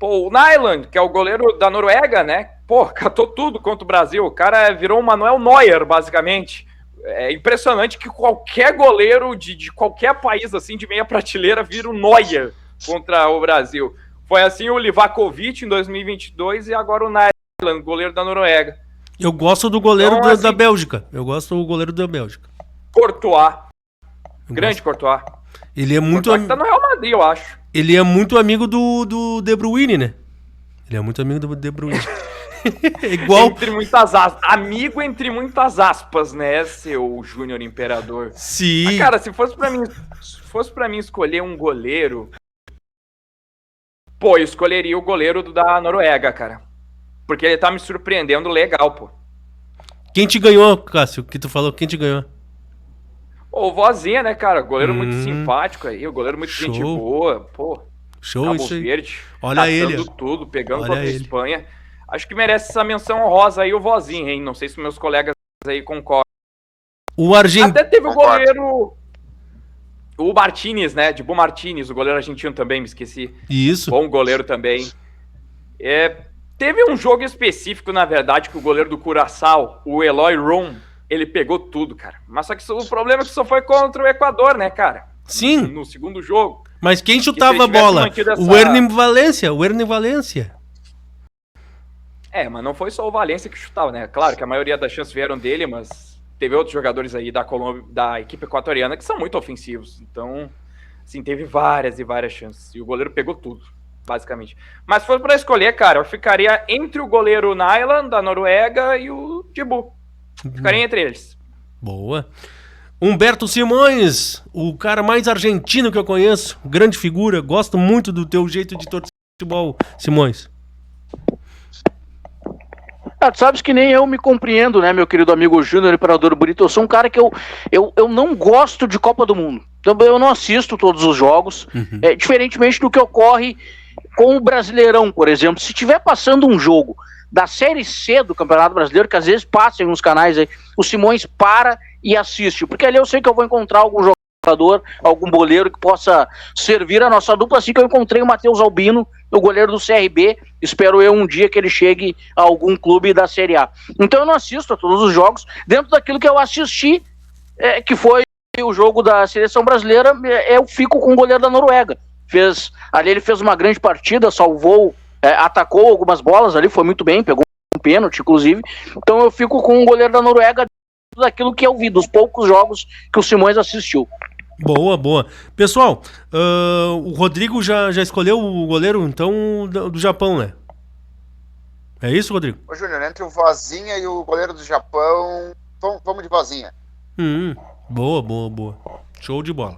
o Nyland, que é o goleiro da Noruega, né? Catou tudo contra o Brasil. O cara virou um Manuel Neuer, basicamente. É impressionante que qualquer goleiro de qualquer país, assim, de meia prateleira, vira um Neuer contra o Brasil. Foi assim o Livakovic em 2022 e agora o Nyland Nyland, goleiro da Noruega. Eu gosto do goleiro Então, da assim, Bélgica. Eu gosto do goleiro da Bélgica. Courtois. Eu Grande gosto. Courtois. Ele é muito, Courtois que tá no Real Madrid, eu acho. ele é muito amigo do De Bruyne, né? Ele é muito amigo do De Bruyne. É igual. Entre muitas aspas. Amigo entre muitas aspas, né, seu Júnior Imperador? Sim. Mas, cara, se fosse pra mim escolher um goleiro, pô, eu escolheria o goleiro da Noruega, cara. Porque ele tá me surpreendendo legal, pô. Quem te ganhou, Cássio? Que tu falou? Quem te ganhou? Ô, Vozinha, né, cara? Goleiro muito simpático aí, o goleiro muito Show. gente boa, pô. Show Cabo isso aí. Verde, Olha caçando ele, ó. tudo, pegando Olha contra a ele. Espanha. Acho que merece essa menção honrosa aí o Vozinha, hein? Não sei se meus colegas aí concordam. O argentino. Até teve o Concordo. goleiro... O Martinez, né? Dibu Martinez, o goleiro argentino também, me esqueci. Isso. Bom goleiro também. Teve um jogo específico, na verdade, que o goleiro do Curaçao, o Eloy Rom, ele pegou tudo, cara. Mas só que o problema é que só foi contra o Equador, né, cara? Sim. No segundo jogo. Mas quem chutava a ele tivesse bola? mantido essa- O Ernie Valência. O Ernie Valência. Mas não foi só o Valência que chutava, né? Claro que a maioria das chances vieram dele, mas teve outros jogadores aí da Colômbia, da equipe equatoriana, que são muito ofensivos. Então, assim, teve várias e várias chances. E o goleiro pegou tudo, basicamente. Mas se for pra escolher, cara, eu ficaria entre o goleiro Nyland, da Noruega, e o Dibu. Ficaria entre eles. Boa. Humberto Simões, o cara mais argentino que eu conheço. Grande figura. Gosto muito do teu jeito de torcer futebol, Simões. Tu sabes que nem eu me compreendo, né, meu querido amigo Júnior Imperador Brito. Eu sou um cara que eu não gosto de Copa do Mundo. Então, eu não assisto todos os jogos, diferentemente do que ocorre com o Brasileirão, por exemplo. Se estiver passando um jogo da Série C do Campeonato Brasileiro, que às vezes passa em uns canais aí, o Simões para e assiste, porque ali eu sei que eu vou encontrar algum jogador, algum goleiro que possa servir a nossa dupla, assim que eu encontrei o Matheus Albino, o goleiro do CRB, espero eu um dia que ele chegue a algum clube da Série A. Então eu não assisto a todos os jogos, dentro daquilo que eu assisti, que foi o jogo da Seleção Brasileira, eu fico com o goleiro da Noruega. Ali ele fez uma grande partida, salvou, atacou algumas bolas ali, foi muito bem, pegou um pênalti, inclusive. Então eu fico com o goleiro da Noruega daquilo que eu vi, dos poucos jogos que o Simões assistiu. Boa, boa. Pessoal, o Rodrigo já escolheu o goleiro, então, do Japão, né? É isso, Rodrigo? Ô, Júnior, entre o Vozinha e o goleiro do Japão, vamos de Vozinha. Boa, boa, boa. Show de bola.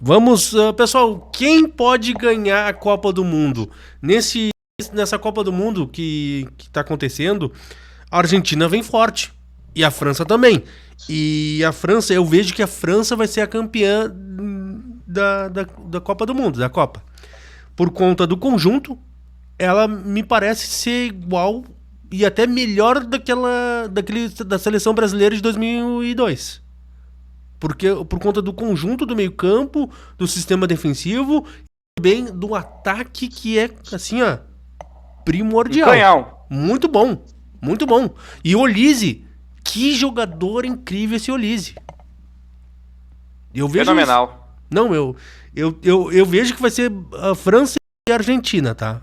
Vamos, pessoal, quem pode ganhar a Copa do Mundo? Nessa Copa do Mundo que tá acontecendo, a Argentina vem forte. E a França também. E a França, eu vejo que a França vai ser a campeã da Copa do Mundo, da Copa. Por conta do conjunto, ela me parece ser igual e até melhor da seleção brasileira de 2002. Por conta do conjunto do meio-campo, do sistema defensivo e também do ataque que é, assim, ó, primordial. Canhão. Muito bom, muito bom. E o Olise, que jogador incrível esse Olise. Eu vejo Fenomenal. isso. Não, eu vejo que vai ser a França e a Argentina, tá?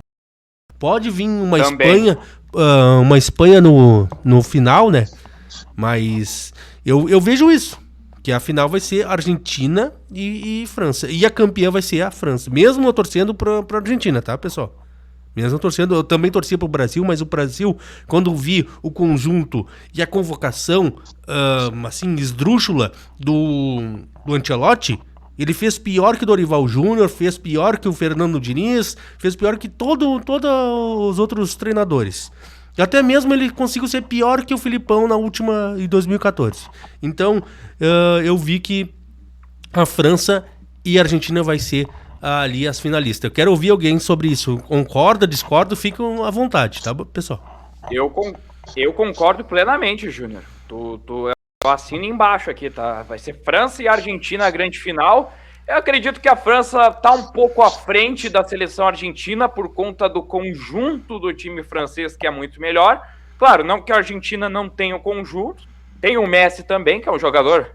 Pode vir uma Também. Espanha no final, né? Mas eu vejo isso. Que a final vai ser Argentina e França. E a campeã vai ser a França. Mesmo eu torcendo pra Argentina, tá, pessoal? Mesmo torcendo, eu também torcia pro Brasil, mas o Brasil, quando vi o conjunto e a convocação, assim, esdrúxula do Ancelotti, ele fez pior que o Dorival Júnior, fez pior que o Fernando Diniz, fez pior que todos os outros treinadores. E até mesmo ele conseguiu ser pior que o Filipão na última, em 2014. Então, eu vi que a França e a Argentina vai ser ali as finalistas. Eu quero ouvir alguém sobre isso. Concorda, discorda? Fiquem à vontade, tá, pessoal? Eu concordo plenamente, Júnior. Eu assino embaixo aqui, tá? Vai ser França e Argentina a grande final. Eu acredito que a França tá um pouco à frente da seleção argentina por conta do conjunto do time francês, que é muito melhor. Claro, não que a Argentina não tenha o conjunto. Tem o Messi também, que é um jogador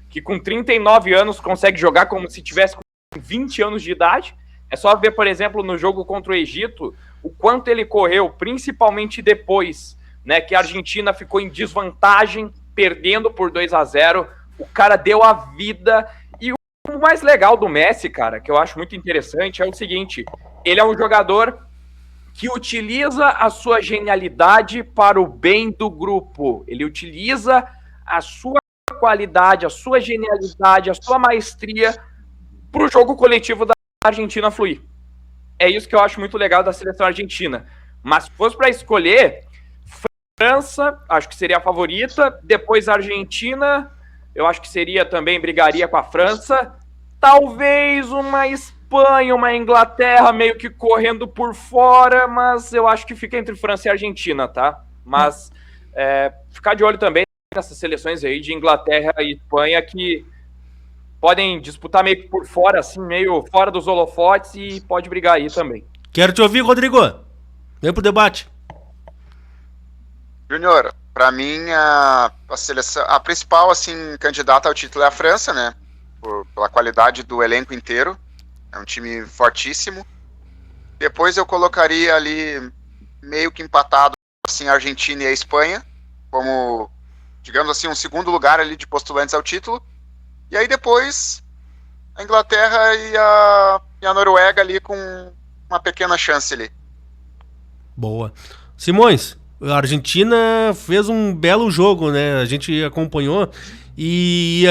que com 39 anos consegue jogar como se tivesse com 20 anos de idade. É só ver, por exemplo, no jogo contra o Egito, o quanto ele correu, principalmente depois, né, que a Argentina ficou em desvantagem, perdendo por 2-0, o cara deu a vida. E o mais legal do Messi, cara, que eu acho muito interessante, é o seguinte: ele é um jogador que utiliza a sua genialidade para o bem do grupo. Ele utiliza a sua qualidade, a sua genialidade, a sua maestria para o jogo coletivo da Argentina fluir. É isso que eu acho muito legal da seleção argentina. Mas se fosse para escolher, França, acho que seria a favorita. Depois a Argentina, eu acho que seria também, brigaria com a França. Talvez uma Espanha, uma Inglaterra meio que correndo por fora, mas eu acho que fica entre França e Argentina, tá? Mas ficar de olho também nessas seleções aí de Inglaterra e Espanha que podem disputar meio que por fora, assim, meio fora dos holofotes e pode brigar aí também. Quero te ouvir, Rodrigo. Vem pro debate. Júnior, para mim a seleção, a principal assim candidata ao título é a França, né? Pela qualidade do elenco inteiro, é um time fortíssimo. Depois eu colocaria ali meio que empatado assim a Argentina e a Espanha, como digamos assim um segundo lugar ali de postulantes ao título. E aí depois a Inglaterra e a Noruega ali com uma pequena chance ali. Boa. Simões, a Argentina fez um belo jogo, né? A gente acompanhou e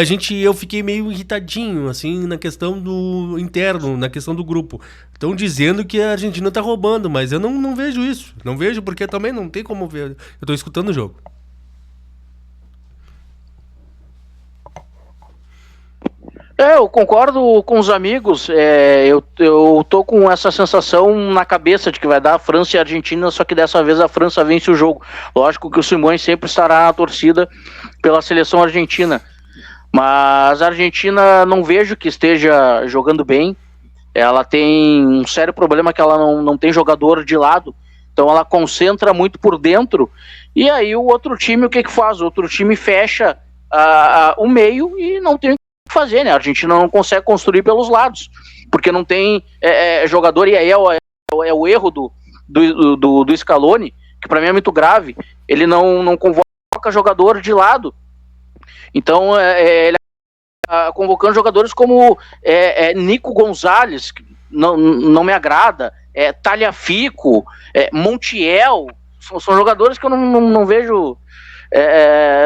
eu fiquei meio irritadinho, assim, na questão do interno, na questão do grupo. Estão dizendo que a Argentina tá roubando, mas eu não vejo isso. Não vejo porque também não tem como ver. Eu tô escutando o jogo. Eu concordo com os amigos, eu tô com essa sensação na cabeça de que vai dar a França e a Argentina, só que dessa vez a França vence o jogo. Lógico que o Simões sempre estará na torcida pela seleção argentina, mas a Argentina não vejo que esteja jogando bem. Ela tem um sério problema que ela não tem jogador de lado, então ela concentra muito por dentro, e aí o outro time o que faz? O outro time fecha o meio e não tem fazer, né? A Argentina não consegue construir pelos lados, porque não tem jogador, e aí é o erro do Scaloni, que para mim é muito grave. Ele não convoca jogador de lado, então ele convocando jogadores como Nico Gonzalez, que não me agrada, Tagliafico, Montiel, são jogadores que eu não vejo.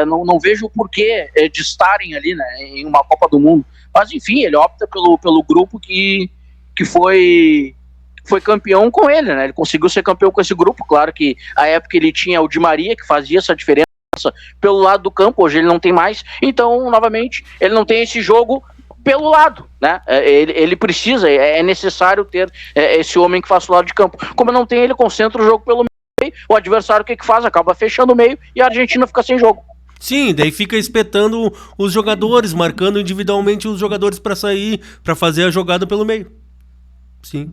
Não vejo o porquê de estarem ali, né, em uma Copa do Mundo, mas enfim, ele opta pelo grupo que foi campeão com ele, né? Ele conseguiu ser campeão com esse grupo. Claro que a época ele tinha o Di Maria, que fazia essa diferença pelo lado do campo, hoje ele não tem mais, então novamente ele não tem esse jogo pelo lado, né? Ele precisa, é necessário ter esse homem que faça o lado de campo. Como não tem, ele concentra o jogo pelo meio. O adversário o que faz? Acaba fechando o meio e a Argentina fica sem jogo. Sim, daí fica espetando os jogadores, marcando individualmente os jogadores para sair, para fazer a jogada pelo meio. Sim.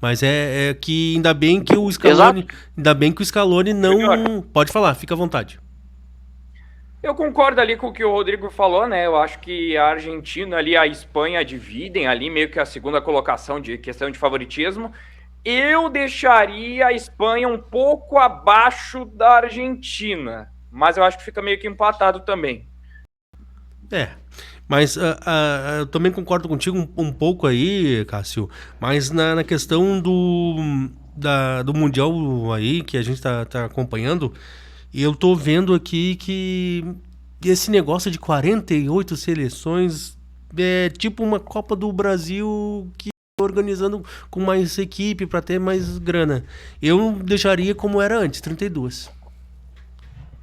Mas é que ainda bem que o Scaloni não... Melhor. Pode falar, fica à vontade. Eu concordo ali com o que o Rodrigo falou, né? Eu acho que a Argentina ali, a Espanha dividem ali meio que a segunda colocação de questão de favoritismo. Eu deixaria a Espanha um pouco abaixo da Argentina, mas eu acho que fica meio que empatado também. Mas eu também concordo contigo um pouco aí, Cássio, mas na questão do Mundial aí, que a gente tá acompanhando, eu tô vendo aqui que esse negócio de 48 seleções é tipo uma Copa do Brasil que organizando com mais equipe para ter mais grana. Eu deixaria como era antes, 32.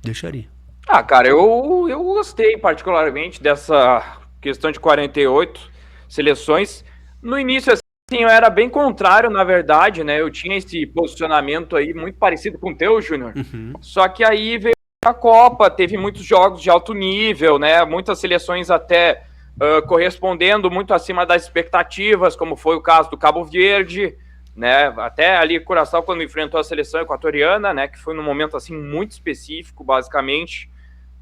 Deixaria. Cara, eu gostei particularmente dessa questão de 48 seleções. No início, assim, eu era bem contrário, na verdade, né? Eu tinha esse posicionamento aí muito parecido com o teu, Júnior. Uhum. Só que aí veio a Copa, teve muitos jogos de alto nível, né? Muitas seleções até correspondendo muito acima das expectativas, como foi o caso do Cabo Verde, né? Até ali Curaçao quando enfrentou a seleção equatoriana, né? Que foi num momento assim muito específico, basicamente,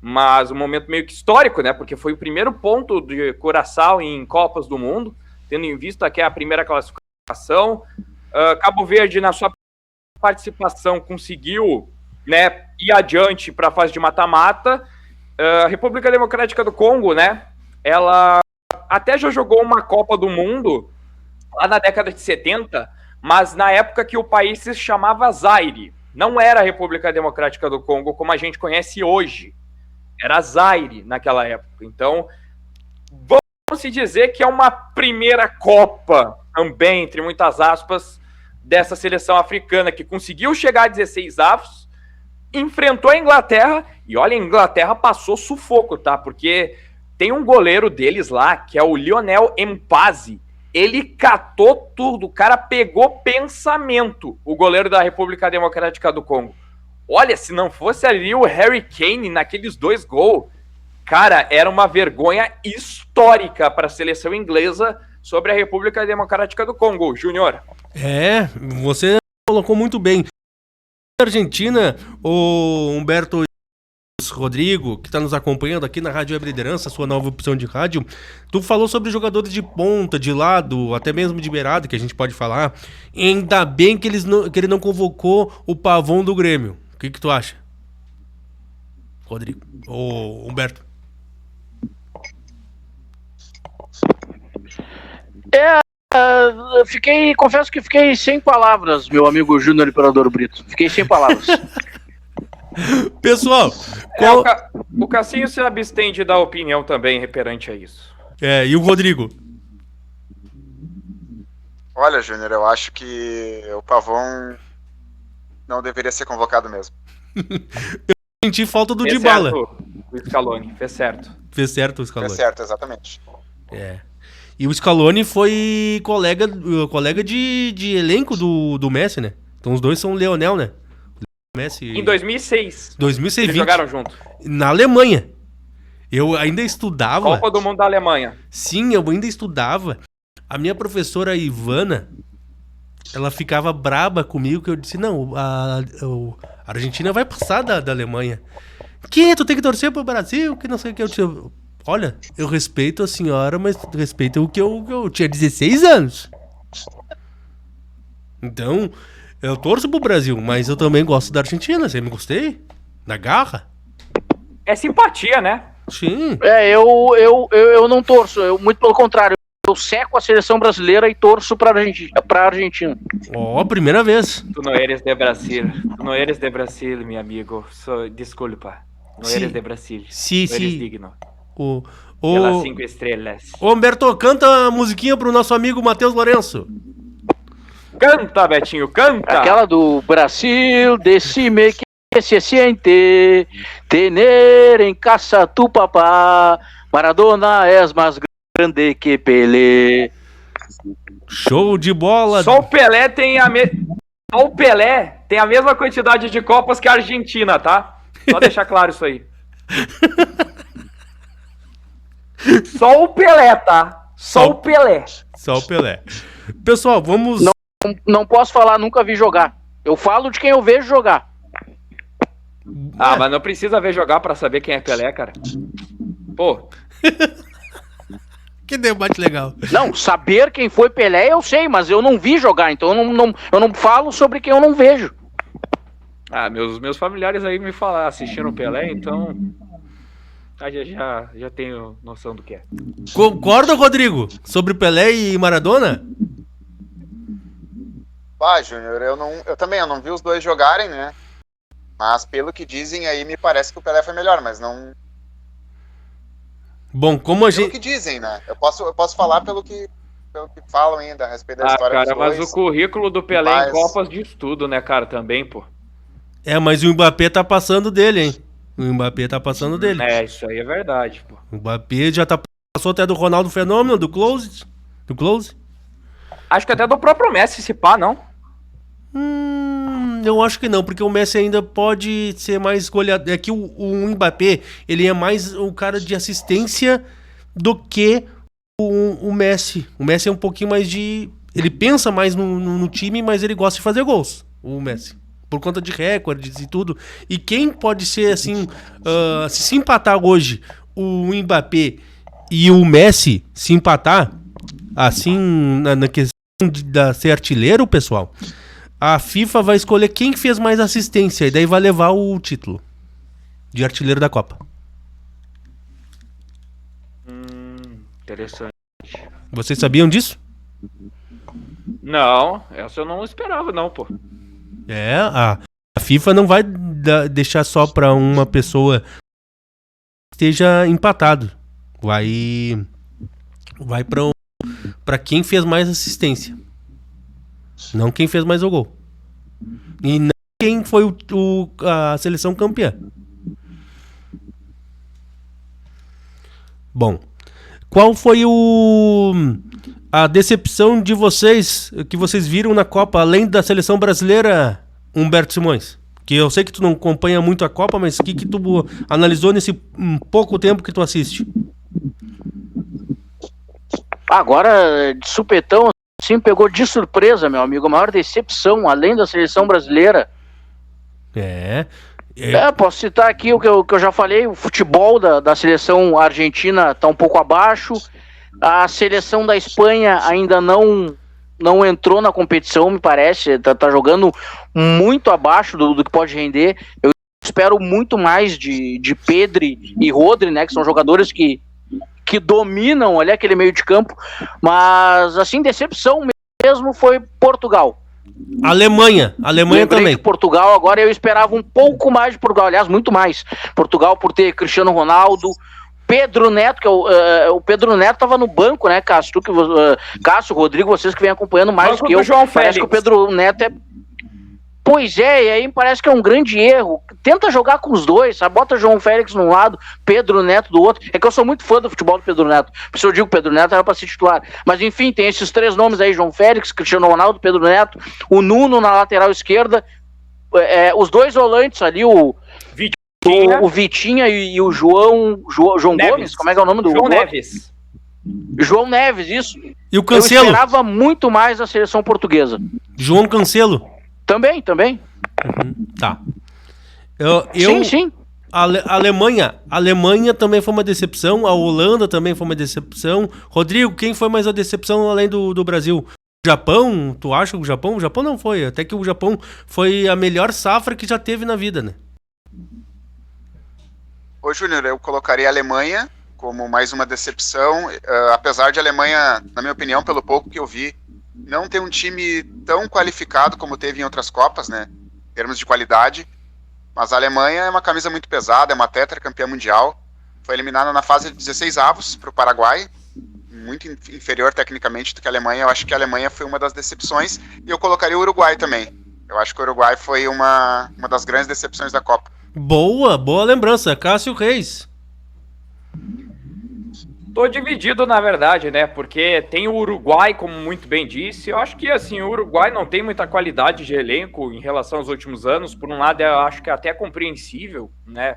mas um momento meio que histórico, né? Porque foi o primeiro ponto de Curaçao em Copas do Mundo, tendo em vista que é a primeira classificação. Cabo Verde, na sua participação, conseguiu, né, ir adiante para a fase de mata-mata. A República Democrática do Congo, né, ela até já jogou uma Copa do Mundo lá na década de 70, mas na época que o país se chamava Zaire. Não era a República Democrática do Congo como a gente conhece hoje. Era Zaire naquela época. Então, vamos se dizer que é uma primeira Copa também, entre muitas aspas, dessa seleção africana que conseguiu chegar a 16 avos, enfrentou a Inglaterra, e olha, a Inglaterra passou sufoco, tá? Porque tem um goleiro deles lá, que é o Lionel Mpazi. Ele catou tudo, o cara pegou pensamento, o goleiro da República Democrática do Congo. Olha, se não fosse ali o Harry Kane naqueles 2 gols, cara, era uma vergonha histórica para a seleção inglesa sobre a República Democrática do Congo, Júnior. Você colocou muito bem. Na Argentina, o Humberto Rodrigo, que está nos acompanhando aqui na Rádio Web Liderança, sua nova opção de rádio, tu falou sobre jogadores de ponta, de lado, até mesmo de beirada, que a gente pode falar. Ainda bem que ele não convocou o Pavão do Grêmio. O que tu acha, Rodrigo? Ou Humberto? Confesso que fiquei sem palavras, meu amigo Júnior Imperador Brito. Fiquei sem palavras. Pessoal, o Cassinho se abstém de dar opinião também referente a isso. E o Rodrigo? Olha, Júnior, eu acho que o Pavão não deveria ser convocado mesmo. Eu senti falta do Dybala. O Scaloni, fez certo. Fez certo o Scaloni. Fez certo, exatamente. E o Scaloni foi colega de elenco do Messi, né? Então os dois são Leonel, né? Messi... Em 2006. 2006, eles jogaram junto. Na Alemanha. Eu ainda estudava... Copa do Mundo da Alemanha. Sim, eu ainda estudava. A minha professora Ivana, ela ficava braba comigo, que eu disse, não, a Argentina vai passar da Alemanha. Que? Tu tem que torcer pro Brasil? Que não sei o que. Eu disse, olha, eu respeito a senhora, mas respeito o que eu tinha 16 anos. Então... Eu torço pro Brasil, mas eu também gosto da Argentina, sempre gostei. Da garra. É simpatia, né? Sim. Eu não torço, muito pelo contrário. Eu seco a seleção brasileira e torço pra Argentina. Primeira vez. Tu não eres de Brasil. Tu não eres de Brasil, meu amigo. Desculpa. Não eres de Brasil. Sim, não eres digno. Pelas 5 estrelas. Humberto, canta a musiquinha pro nosso amigo Matheus Lourenço. Canta, Betinho, canta! Aquela do Brasil, decime que se siente, tener em casa tu papá, Maradona és mais grande que Pelé. Show de bola! Só o Pelé tem a mesma quantidade de Copas que a Argentina, tá? Só deixar claro isso aí. Só o Pelé, tá? Só o Pelé. Só o Pelé. Pessoal, vamos... Não posso falar, nunca vi jogar. Eu falo de quem eu vejo jogar. Mas não precisa ver jogar pra saber quem é Pelé, cara. Pô. Que debate legal. Não, saber quem foi Pelé eu sei, mas eu não vi jogar, então eu não falo sobre quem eu não vejo. Meus familiares aí me falaram, assistiram Pelé, então... Já tenho noção do que é. Concorda, Rodrigo? Sobre Pelé e Maradona? Júnior, eu também não vi os dois jogarem, né? Mas pelo que dizem aí, me parece que o Pelé foi melhor, mas não... Bom, como a gente... Pelo que dizem, né? Eu posso falar pelo que falam ainda a respeito da história dos dois. Mas o currículo do Pelé em Copas de estudo, né, cara, também, pô. Mas o Mbappé tá passando dele, hein? O Mbappé tá passando dele. Isso aí é verdade, pô. O Mbappé já passou até do Ronaldo Fenômeno, do Close. Acho que até do próprio Messi, se pá, não? Eu acho que não, porque o Messi ainda pode ser mais goleador. É que o Mbappé, ele é mais um cara de assistência do que o Messi. O Messi é um pouquinho mais de... Ele pensa mais no time, mas ele gosta de fazer gols, o Messi. Por conta de recordes e tudo. E quem pode ser, assim, se empatar hoje o Mbappé e o Messi, se empatar, assim, na questão de ser artilheiro, pessoal, a FIFA vai escolher quem fez mais assistência e daí vai levar o título de artilheiro da Copa. Interessante. Vocês sabiam disso? Não, essa eu não esperava, não, pô. A FIFA não vai deixar só pra uma pessoa que esteja empatado. Vai pra quem fez mais assistência. Não quem fez mais o gol. E não quem foi a seleção campeã. Bom, qual foi a decepção de vocês, que vocês viram na Copa, além da seleção brasileira, Humberto Simões? Que eu sei que tu não acompanha muito a Copa, mas o que tu analisou nesse pouco tempo que tu assiste? Agora, de supetão, assim, pegou de surpresa, meu amigo. A maior decepção, além da seleção brasileira. Posso citar aqui o que eu já falei. O futebol da seleção argentina tá um pouco abaixo. A seleção da Espanha ainda não entrou na competição, me parece. Tá jogando muito abaixo do que pode render. Eu espero muito mais de Pedri e Rodri, né? Que são jogadores que dominam ali aquele meio de campo. Mas, assim, decepção mesmo foi Portugal. Alemanha também. De Portugal, agora eu esperava um pouco mais de Portugal, aliás, muito mais. Portugal por ter Cristiano Ronaldo, Pedro Neto, que o Pedro Neto estava no banco, né, Cássio? Cássio, Rodrigo, vocês que vêm acompanhando mais do que eu. João Parece Félix. que o Pedro Neto é... Pois é, e aí parece que é um grande erro. Tenta jogar com os dois, sabe? Bota João Félix de um lado, Pedro Neto do outro. É que eu sou muito fã do futebol do Pedro Neto. Por isso eu digo que o Pedro Neto era para ser titular. Mas enfim, tem esses três nomes aí, João Félix, Cristiano Ronaldo, Pedro Neto, o Nuno na lateral esquerda, os dois volantes ali, o Vitinha e o João Gomes, como é que é o nome do João outro? Neves. João Neves, isso. E o Cancelo? Eu esperava muito mais da seleção portuguesa. João Cancelo? Também. Tá. Sim. A Alemanha também foi uma decepção. A Holanda também foi uma decepção. Rodrigo, quem foi mais a decepção além do Brasil? O Japão? Tu acha o Japão? O Japão não foi. Até que o Japão foi a melhor safra que já teve na vida, né? Ô, Júnior, eu colocaria a Alemanha como mais uma decepção. Apesar de a Alemanha, na minha opinião, pelo pouco que eu vi, não ter um time tão qualificado como teve em outras Copas, né? Em termos de qualidade. Mas a Alemanha é uma camisa muito pesada, é uma tetracampeã mundial. Foi eliminada na fase de 16avos para o Paraguai. Muito inferior tecnicamente do que a Alemanha. Eu acho que a Alemanha foi uma das decepções. E eu colocaria o Uruguai também. Eu acho que o Uruguai foi uma das grandes decepções da Copa. Boa lembrança. Cássio Reis. Tô dividido, na verdade, né? Porque tem o Uruguai, como muito bem disse. Eu acho que, assim, o Uruguai não tem muita qualidade de elenco em relação aos últimos anos. Por um lado, eu acho que é até compreensível, né?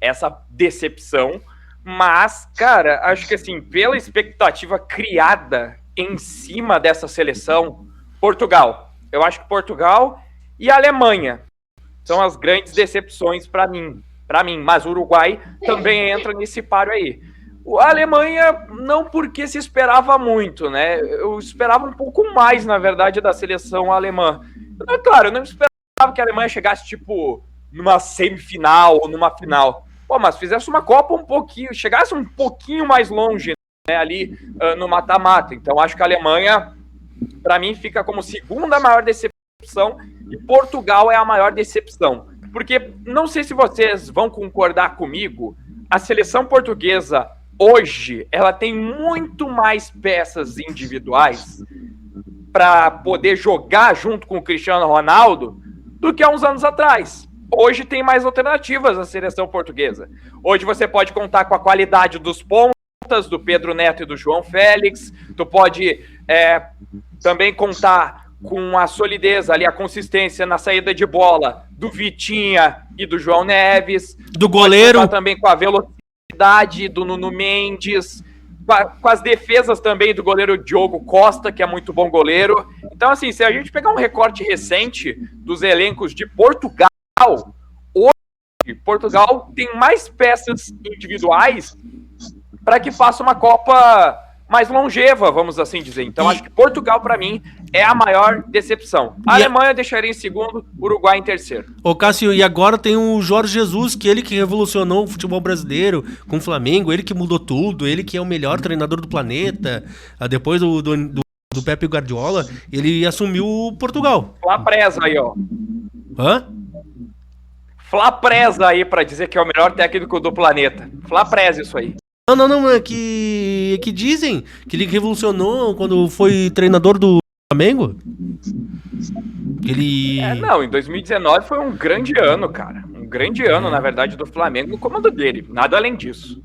Essa decepção. Mas, cara, acho que, assim, pela expectativa criada em cima dessa seleção, Portugal. Eu acho que Portugal e a Alemanha são as grandes decepções para mim. Mas o Uruguai também entra nesse páreo aí. A Alemanha, não porque se esperava muito, né? Eu esperava um pouco mais, na verdade, da seleção alemã. Claro, eu não esperava que a Alemanha chegasse, tipo, numa semifinal ou numa final. Pô, mas fizesse uma Copa chegasse um pouquinho mais longe, né, ali no mata-mata. Então, acho que a Alemanha, para mim, fica como segunda maior decepção e Portugal é a maior decepção. Porque, não sei se vocês vão concordar comigo, a seleção portuguesa hoje, ela tem muito mais peças individuais para poder jogar junto com o Cristiano Ronaldo do que há uns anos atrás. Hoje tem mais alternativas a seleção portuguesa. Hoje você pode contar com a qualidade dos pontas, do Pedro Neto e do João Félix. Tu pode também contar com a solidez ali, a consistência na saída de bola do Vitinha e do João Neves. Do goleiro. Também com a velocidade do Nuno Mendes, com as defesas também do goleiro Diogo Costa, que é muito bom goleiro. Então, assim, se a gente pegar um recorte recente dos elencos de Portugal, hoje Portugal tem mais peças individuais para que faça uma Copa mais longeva, vamos assim dizer. Então acho que Portugal, para mim, é a maior decepção. A Alemanha deixaria em segundo, Uruguai em terceiro. Ô Cássio, e agora tem o Jorge Jesus, que ele que revolucionou o futebol brasileiro com o Flamengo, ele que mudou tudo, ele que é o melhor treinador do planeta, depois do Pepe Guardiola, ele assumiu o Portugal. Flá presa aí, ó. Hã? Flá presa aí pra dizer que é o melhor técnico do planeta. Flá presa isso aí. Não, é que dizem que ele revolucionou quando foi treinador do Flamengo. Ele... Não, em 2019 foi um grande ano, cara. Um grande ano, na verdade, do Flamengo no comando dele. Nada além disso.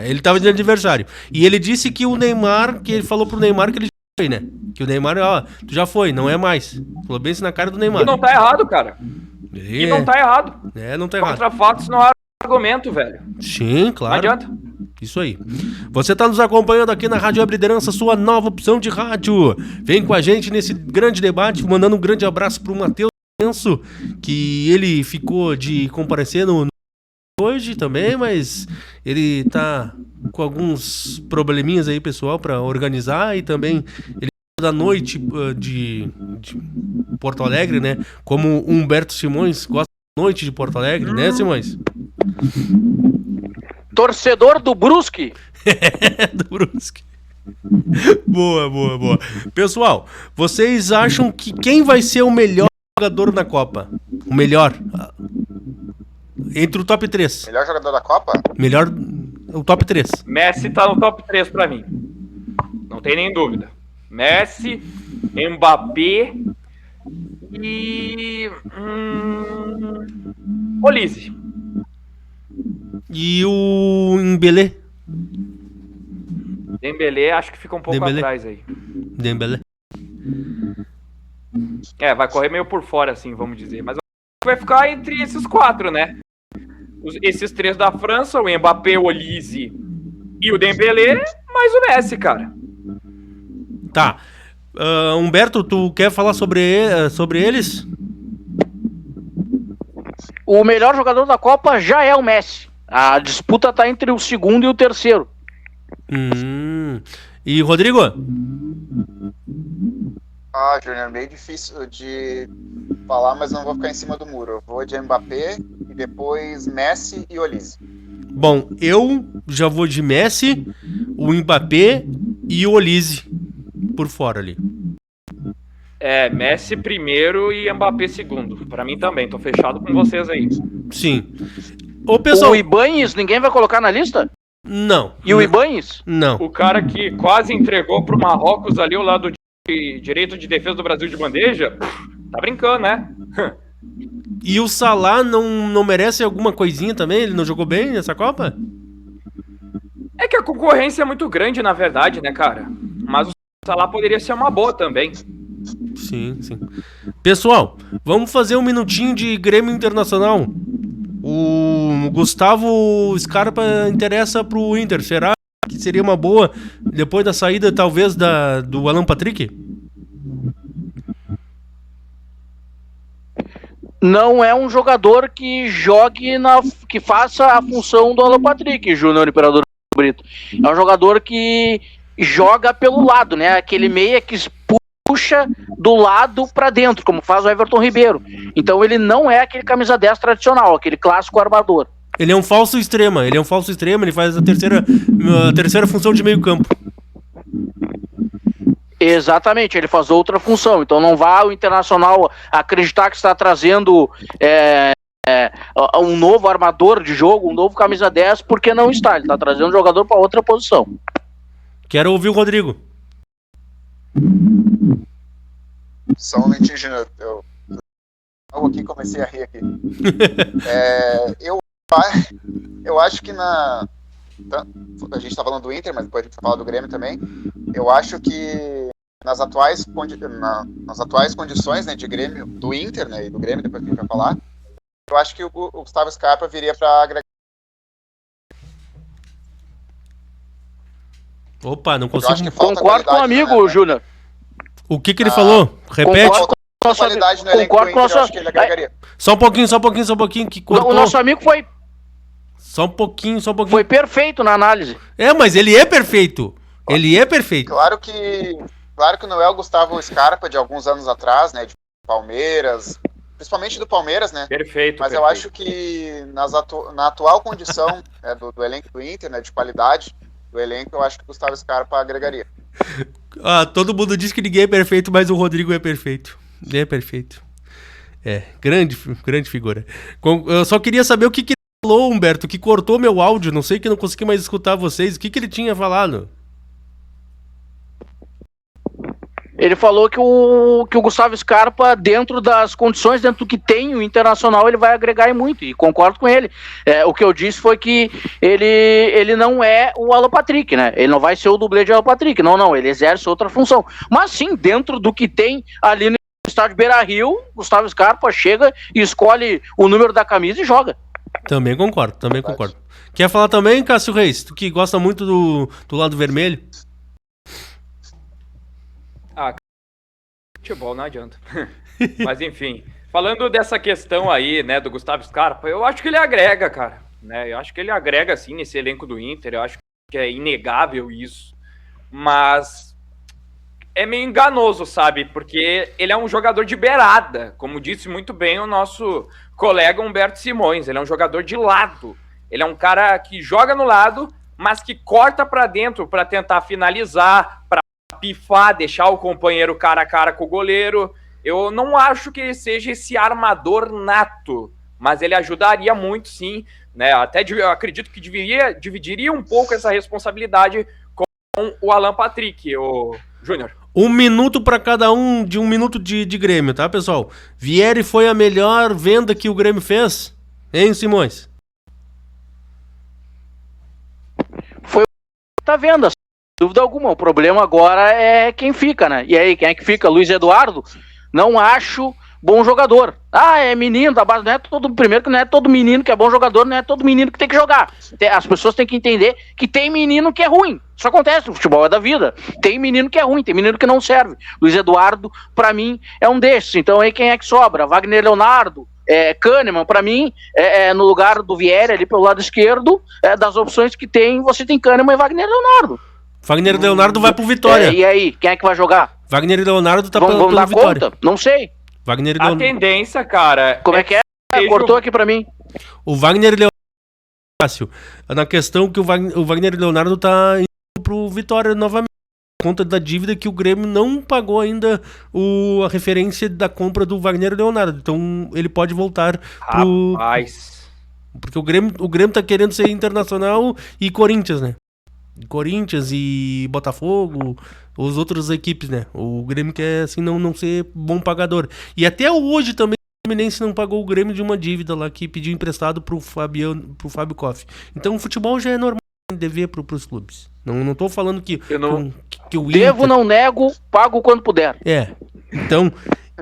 Ele tava de aniversário. E ele disse que o Neymar, que ele falou pro Neymar que ele já foi, né? Que o Neymar, tu já foi, não é mais. Falou bem isso na cara do Neymar. E não tá errado, cara. E não tá errado. Não tá errado. Contra fatos não há argumento, velho. Sim, claro. Não adianta. Isso aí. Você está nos acompanhando aqui na Rádio Web Liderança, sua nova opção de rádio. Vem com a gente nesse grande debate, mandando um grande abraço pro Matheus Lourenço, que ele ficou de comparecer no hoje também, mas ele tá com alguns probleminhas aí, pessoal, para organizar, e também ele da noite de Porto Alegre, né? Como o Humberto Simões gosta da noite de Porto Alegre, né, Simões? Torcedor do Brusque. Do Brusque. Boa. Pessoal, vocês acham que quem vai ser o melhor jogador da Copa? O melhor? Entre o top 3. Melhor jogador da Copa? O top 3. Messi tá no top 3 pra mim. Não tem nem dúvida. Messi, Mbappé e... Olise. E o Dembélé? Dembélé acho que fica um pouco atrás aí. Dembélé. Vai correr meio por fora, assim, vamos dizer. Mas vai ficar entre esses 4, né? Esses 3 da França, o Mbappé, o Olise e o Dembélé, mais o Messi, cara. Tá. Humberto, tu quer falar sobre eles? O melhor jogador da Copa já é o Messi. A disputa tá entre o segundo e o terceiro. E Rodrigo? Júnior, meio difícil de falar, mas não vou ficar em cima do muro. Eu vou de Mbappé e depois Messi e Olise. Bom, eu já vou de Messi, o Mbappé e o Olise por fora ali. Messi primeiro e Mbappé segundo. Pra mim também, tô fechado com vocês aí. Sim. Ô, pessoal... O Ibanez, ninguém vai colocar na lista? Não. E o Ibanez? Não. O cara que quase entregou pro Marrocos ali o lado de direito de defesa do Brasil de bandeja, tá brincando, né? E o Salah não merece alguma coisinha também? Ele não jogou bem nessa Copa? É que a concorrência é muito grande, na verdade, né, cara? Mas o Salah poderia ser uma boa também. Sim. Pessoal, vamos fazer um minutinho de Grêmio Internacional. O Gustavo Scarpa interessa pro Inter. Será que seria uma boa depois da saída, talvez, do Alan Patrick? Não é um jogador que jogue que faça a função do Alan Patrick, Júnior Imperador Brito. É um jogador que joga pelo lado, né? Aquele meia que puxa do lado para dentro, como faz o Everton Ribeiro. Então ele não é aquele camisa 10 tradicional, aquele clássico armador. Ele é um falso extrema, ele faz a terceira função de meio campo. Exatamente, ele faz outra função. Então não vá o Internacional acreditar que está trazendo um novo armador de jogo, um novo camisa 10, porque não está. Ele está trazendo um jogador para outra posição. Quero ouvir o Rodrigo. Só um momentinho, Júnior. Eu aqui comecei a rir aqui. Eu acho que a gente tá falando do Inter, mas depois a gente vai falar do Grêmio também. Eu acho que nas atuais condições, né, de Grêmio, do Inter, né, e do Grêmio, depois que a gente vai falar, eu acho que o Gustavo Scarpa viria para agregar. Opa, não consigo. Concordo com o amigo, Júnior. O que ele falou? Repete. Concordo com o acho que ele agregaria. Só um pouquinho que cortou. O nosso amigo foi... Só um pouquinho. Foi perfeito na análise. Mas ele é perfeito. Ele é perfeito. Claro que não é o Gustavo Scarpa de alguns anos atrás, né? De Palmeiras, principalmente do Palmeiras, né? Perfeito. Mas eu acho que na atual condição né, do elenco do Inter, né? De qualidade do elenco, eu acho que o Gustavo Scarpa agregaria. Todo mundo diz que ninguém é perfeito, mas o Rodrigo é perfeito. Ele é perfeito. Grande figura. Eu só queria saber o que ele falou, Humberto, que cortou meu áudio. Não sei que não consegui mais escutar vocês. O que ele tinha falado? Ele falou que o Gustavo Scarpa, dentro das condições, dentro do que tem o Internacional, ele vai agregar e muito, e concordo com ele. O que eu disse foi que ele não é o Alan Patrick, né? Ele não vai ser o dublê de Alan Patrick, não, ele exerce outra função. Mas sim, dentro do que tem ali no estádio Beira-Rio, Gustavo Scarpa chega e escolhe o número da camisa e joga. Também concordo. Quer falar também, Cássio Reis? Tu que gosta muito do lado vermelho? Futebol não adianta. Mas enfim, falando dessa questão aí, né, do Gustavo Scarpa, eu acho que ele agrega, cara, né? Eu acho que ele agrega sim nesse elenco do Inter, eu acho que é inegável isso. Mas é meio enganoso, sabe? Porque ele é um jogador de beirada, como disse muito bem o nosso colega Humberto Simões, ele é um jogador de lado. Ele é um cara que joga no lado, mas que corta pra dentro pra tentar finalizar, pra pifar, deixar o companheiro cara a cara com o goleiro. Eu não acho que ele seja esse armador nato, mas ele ajudaria muito sim, né? Até eu acredito que dividiria um pouco essa responsabilidade com o Alan Patrick, o Júnior. 1 minuto para cada um de 1 minuto de Grêmio, tá, pessoal? Vieri foi a melhor venda que o Grêmio fez? Hein, Simões? Foi a venda, sem dúvida alguma. O problema agora é quem fica, né? E aí, quem é que fica? Luiz Eduardo? Não acho bom jogador. É menino da base, primeiro que não é todo menino que é bom jogador, não é todo menino que tem que jogar. As pessoas têm que entender que tem menino que é ruim. Isso acontece, o futebol é da vida. Tem menino que é ruim, tem menino que não serve. Luiz Eduardo, pra mim, é um desses. Então aí quem é que sobra? Wagner Leonardo, Kahneman, pra mim, no lugar do Vieri, ali pelo lado esquerdo, das opções que tem, você tem Kahneman e Wagner Leonardo. Wagner Leonardo vai pro Vitória. E aí, quem é que vai jogar? Wagner Leonardo tá pelo Vitória. Conta? Não sei. Wagner A tendência, cara... Como é que é? Cortou aqui pra mim. O Wagner Leonardo, Cássio, na questão que o Wagner Leonardo tá indo pro Vitória novamente, por conta da dívida que o Grêmio não pagou ainda a referência da compra do Wagner Leonardo. Então ele pode voltar pro... Rapaz... Porque o Grêmio tá querendo ser Internacional e Corinthians, né? Corinthians e Botafogo, as outras equipes, né? O Grêmio quer, assim, não ser bom pagador. E até hoje também o Fluminense não pagou o Grêmio de uma dívida lá que pediu emprestado pro Fábio Koff. Então o futebol já é normal dever pros clubes. Não tô falando que o Inter... Devo, não nego, pago quando puder.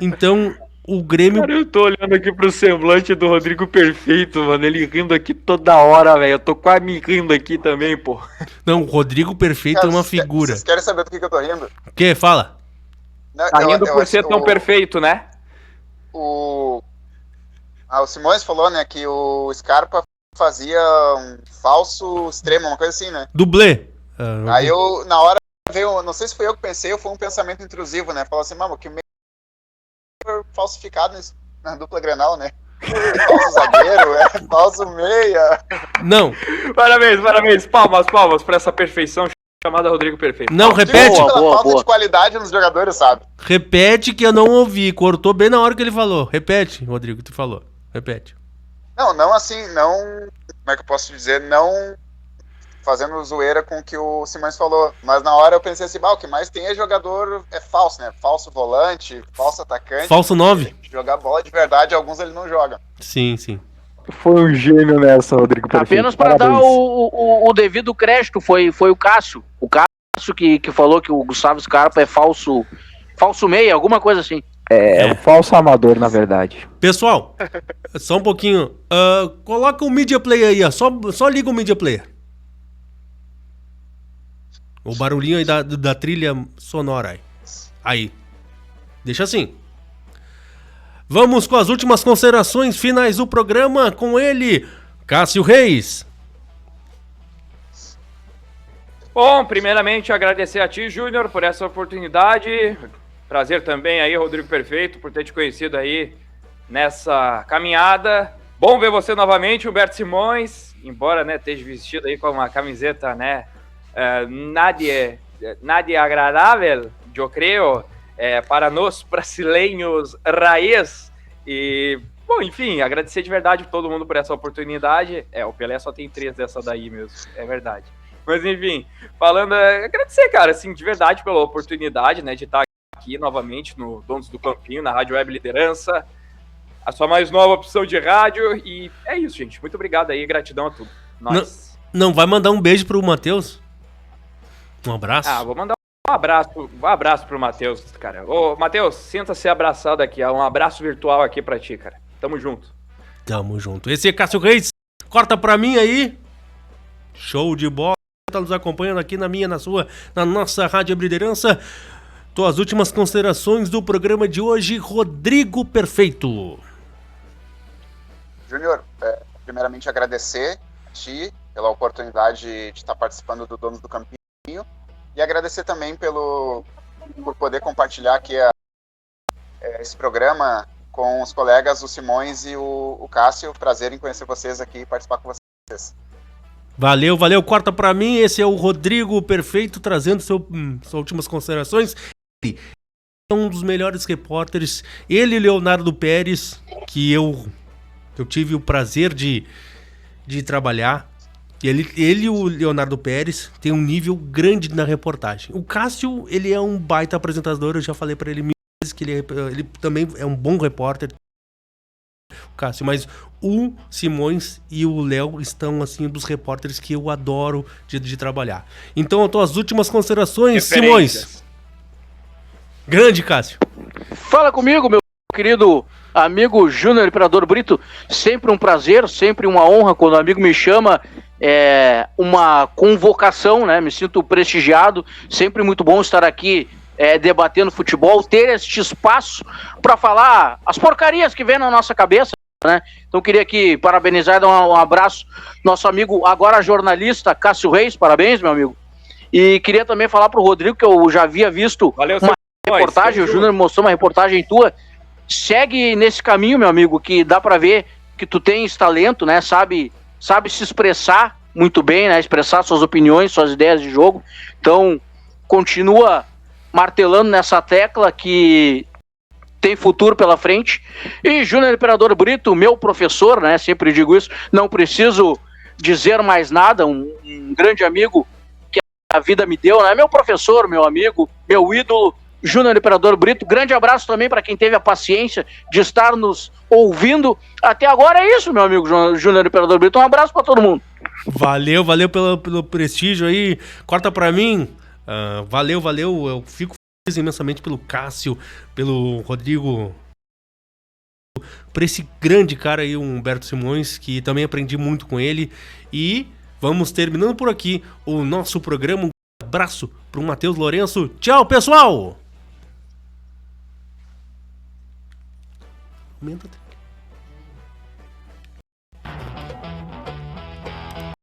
Então o Grêmio... Cara, eu tô olhando aqui pro semblante do Rodrigo Perfeito, mano. Ele rindo aqui toda hora, velho. Eu tô quase me rindo aqui também, pô. Não, o Rodrigo Perfeito é uma figura. Vocês querem saber do que eu tô rindo? O quê? Fala. Tá rindo por ser tão perfeito, né? O Simões falou, né, que o Scarpa fazia um falso extremo, uma coisa assim, né? Dublê. Aí eu, na hora, veio, não sei se foi eu que pensei ou foi um pensamento intrusivo, né? Falou assim, mano, que meio falsificado na dupla Grenal, né? É falso zagueiro, falso meia. Não. Parabéns. Palmas pra essa perfeição chamada Rodrigo Perfeito. Não, repete. Pela falta de qualidade nos jogadores, sabe? Repete que eu não ouvi. Cortou bem na hora que ele falou. Repete, Rodrigo, tu falou. Repete. Não assim, não... Como é que eu posso dizer? Não fazendo zoeira com o que o Simões falou. Mas na hora eu pensei assim, o que mais tem é jogador falso, né? Falso volante, falso atacante. Falso 9. Jogar bola de verdade, alguns ele não joga. Sim. Foi um gênio nessa, Rodrigo Perfeito. Apenas para dar o devido crédito, foi o Cássio. O Cássio que falou que o Gustavo Scarpa é falso meia, alguma coisa assim. É um falso amador, na verdade. Pessoal, só um pouquinho. Coloca o Media Player aí, ó. Só liga o Media Player. O barulhinho aí da trilha sonora aí. Aí. Deixa assim. Vamos com as últimas considerações finais do programa com ele, Cássio Reis. Bom, primeiramente agradecer a ti, Júnior, por essa oportunidade. Prazer também aí, Rodrigo Perfeito, por ter te conhecido aí nessa caminhada. Bom ver você novamente, Humberto Simões, embora, né, esteja vestido aí com uma camiseta, né, nada agradável, eu creio, para nós brasileiros raiz. E, bom, enfim, agradecer de verdade todo mundo por essa oportunidade. O Pelé só tem 3 dessa daí mesmo, é verdade. Mas, enfim, falando, agradecer, cara, assim, de verdade pela oportunidade, né, de estar aqui novamente no Donos do Campinho, na Rádio Web Liderança, a sua mais nova opção de rádio. E é isso, gente. Muito obrigado aí, gratidão a tudo. Não vai mandar um beijo pro Matheus? Um abraço? Vou mandar um abraço pro Matheus, cara. Ô, Matheus, sinta-se abraçado aqui, um abraço virtual aqui pra ti, cara. Tamo junto. Tamo junto. Esse é Cássio Reis, corta pra mim aí. Show de bola. Tá nos acompanhando aqui na nossa Rádio Liderança. Tuas últimas considerações do programa de hoje, Rodrigo Perfeito. Júnior, primeiramente agradecer a ti pela oportunidade de estar participando do Donos do Campinho e agradecer também por poder compartilhar aqui esse programa com os colegas, o Simões e o Cássio. Prazer em conhecer vocês aqui e participar com vocês. Valeu, corta pra mim. Esse é o Rodrigo Perfeito trazendo suas últimas considerações. Ele é um dos melhores repórteres. Ele e Leonardo Pérez, que eu tive o prazer de trabalhar. Ele e o Leonardo Pérez tem um nível grande na reportagem. O Cássio, ele é um baita apresentador. Eu já falei pra ele mesmo que ele também é um bom repórter. O Cássio, mas o Simões e o Léo estão, assim, dos repórteres que eu adoro de trabalhar. Então, as últimas considerações, Simões. Grande, Cássio. Fala comigo, meu querido amigo Júnior Imperador Brito. Sempre um prazer, sempre uma honra quando o amigo me chama. Uma convocação, né? Me sinto prestigiado. Sempre muito bom estar aqui debatendo futebol, ter este espaço para falar as porcarias que vem na nossa cabeça, né? Então queria aqui parabenizar e dar um abraço nosso amigo, agora jornalista, Cássio Reis. Parabéns, meu amigo. E queria também falar pro Rodrigo que eu já havia visto uma reportagem, o Júnior mostrou uma reportagem tua. Segue nesse caminho, meu amigo, que dá para ver que tu tens talento, né? Sabe se expressar muito bem, né? Expressar suas opiniões, suas ideias de jogo. Então, continua martelando nessa tecla que tem futuro pela frente. E Júnior Imperador Brito, meu professor, né? Sempre digo isso, não preciso dizer mais nada, um grande amigo que a vida me deu, né? Meu professor, meu amigo, meu ídolo, Júnior Imperador Brito. Grande abraço também para quem teve a paciência de estar nos ouvindo até agora. É isso, meu amigo Júnior Imperador Brito. Um abraço para todo mundo. Valeu pelo prestígio aí. Corta para mim. Valeu. Eu fico feliz imensamente pelo Cássio, pelo Rodrigo, por esse grande cara aí, o Humberto Simões, que também aprendi muito com ele. E vamos terminando por aqui o nosso programa. Um abraço pro Matheus Lourenço. Tchau, pessoal! Aumenta a trilha.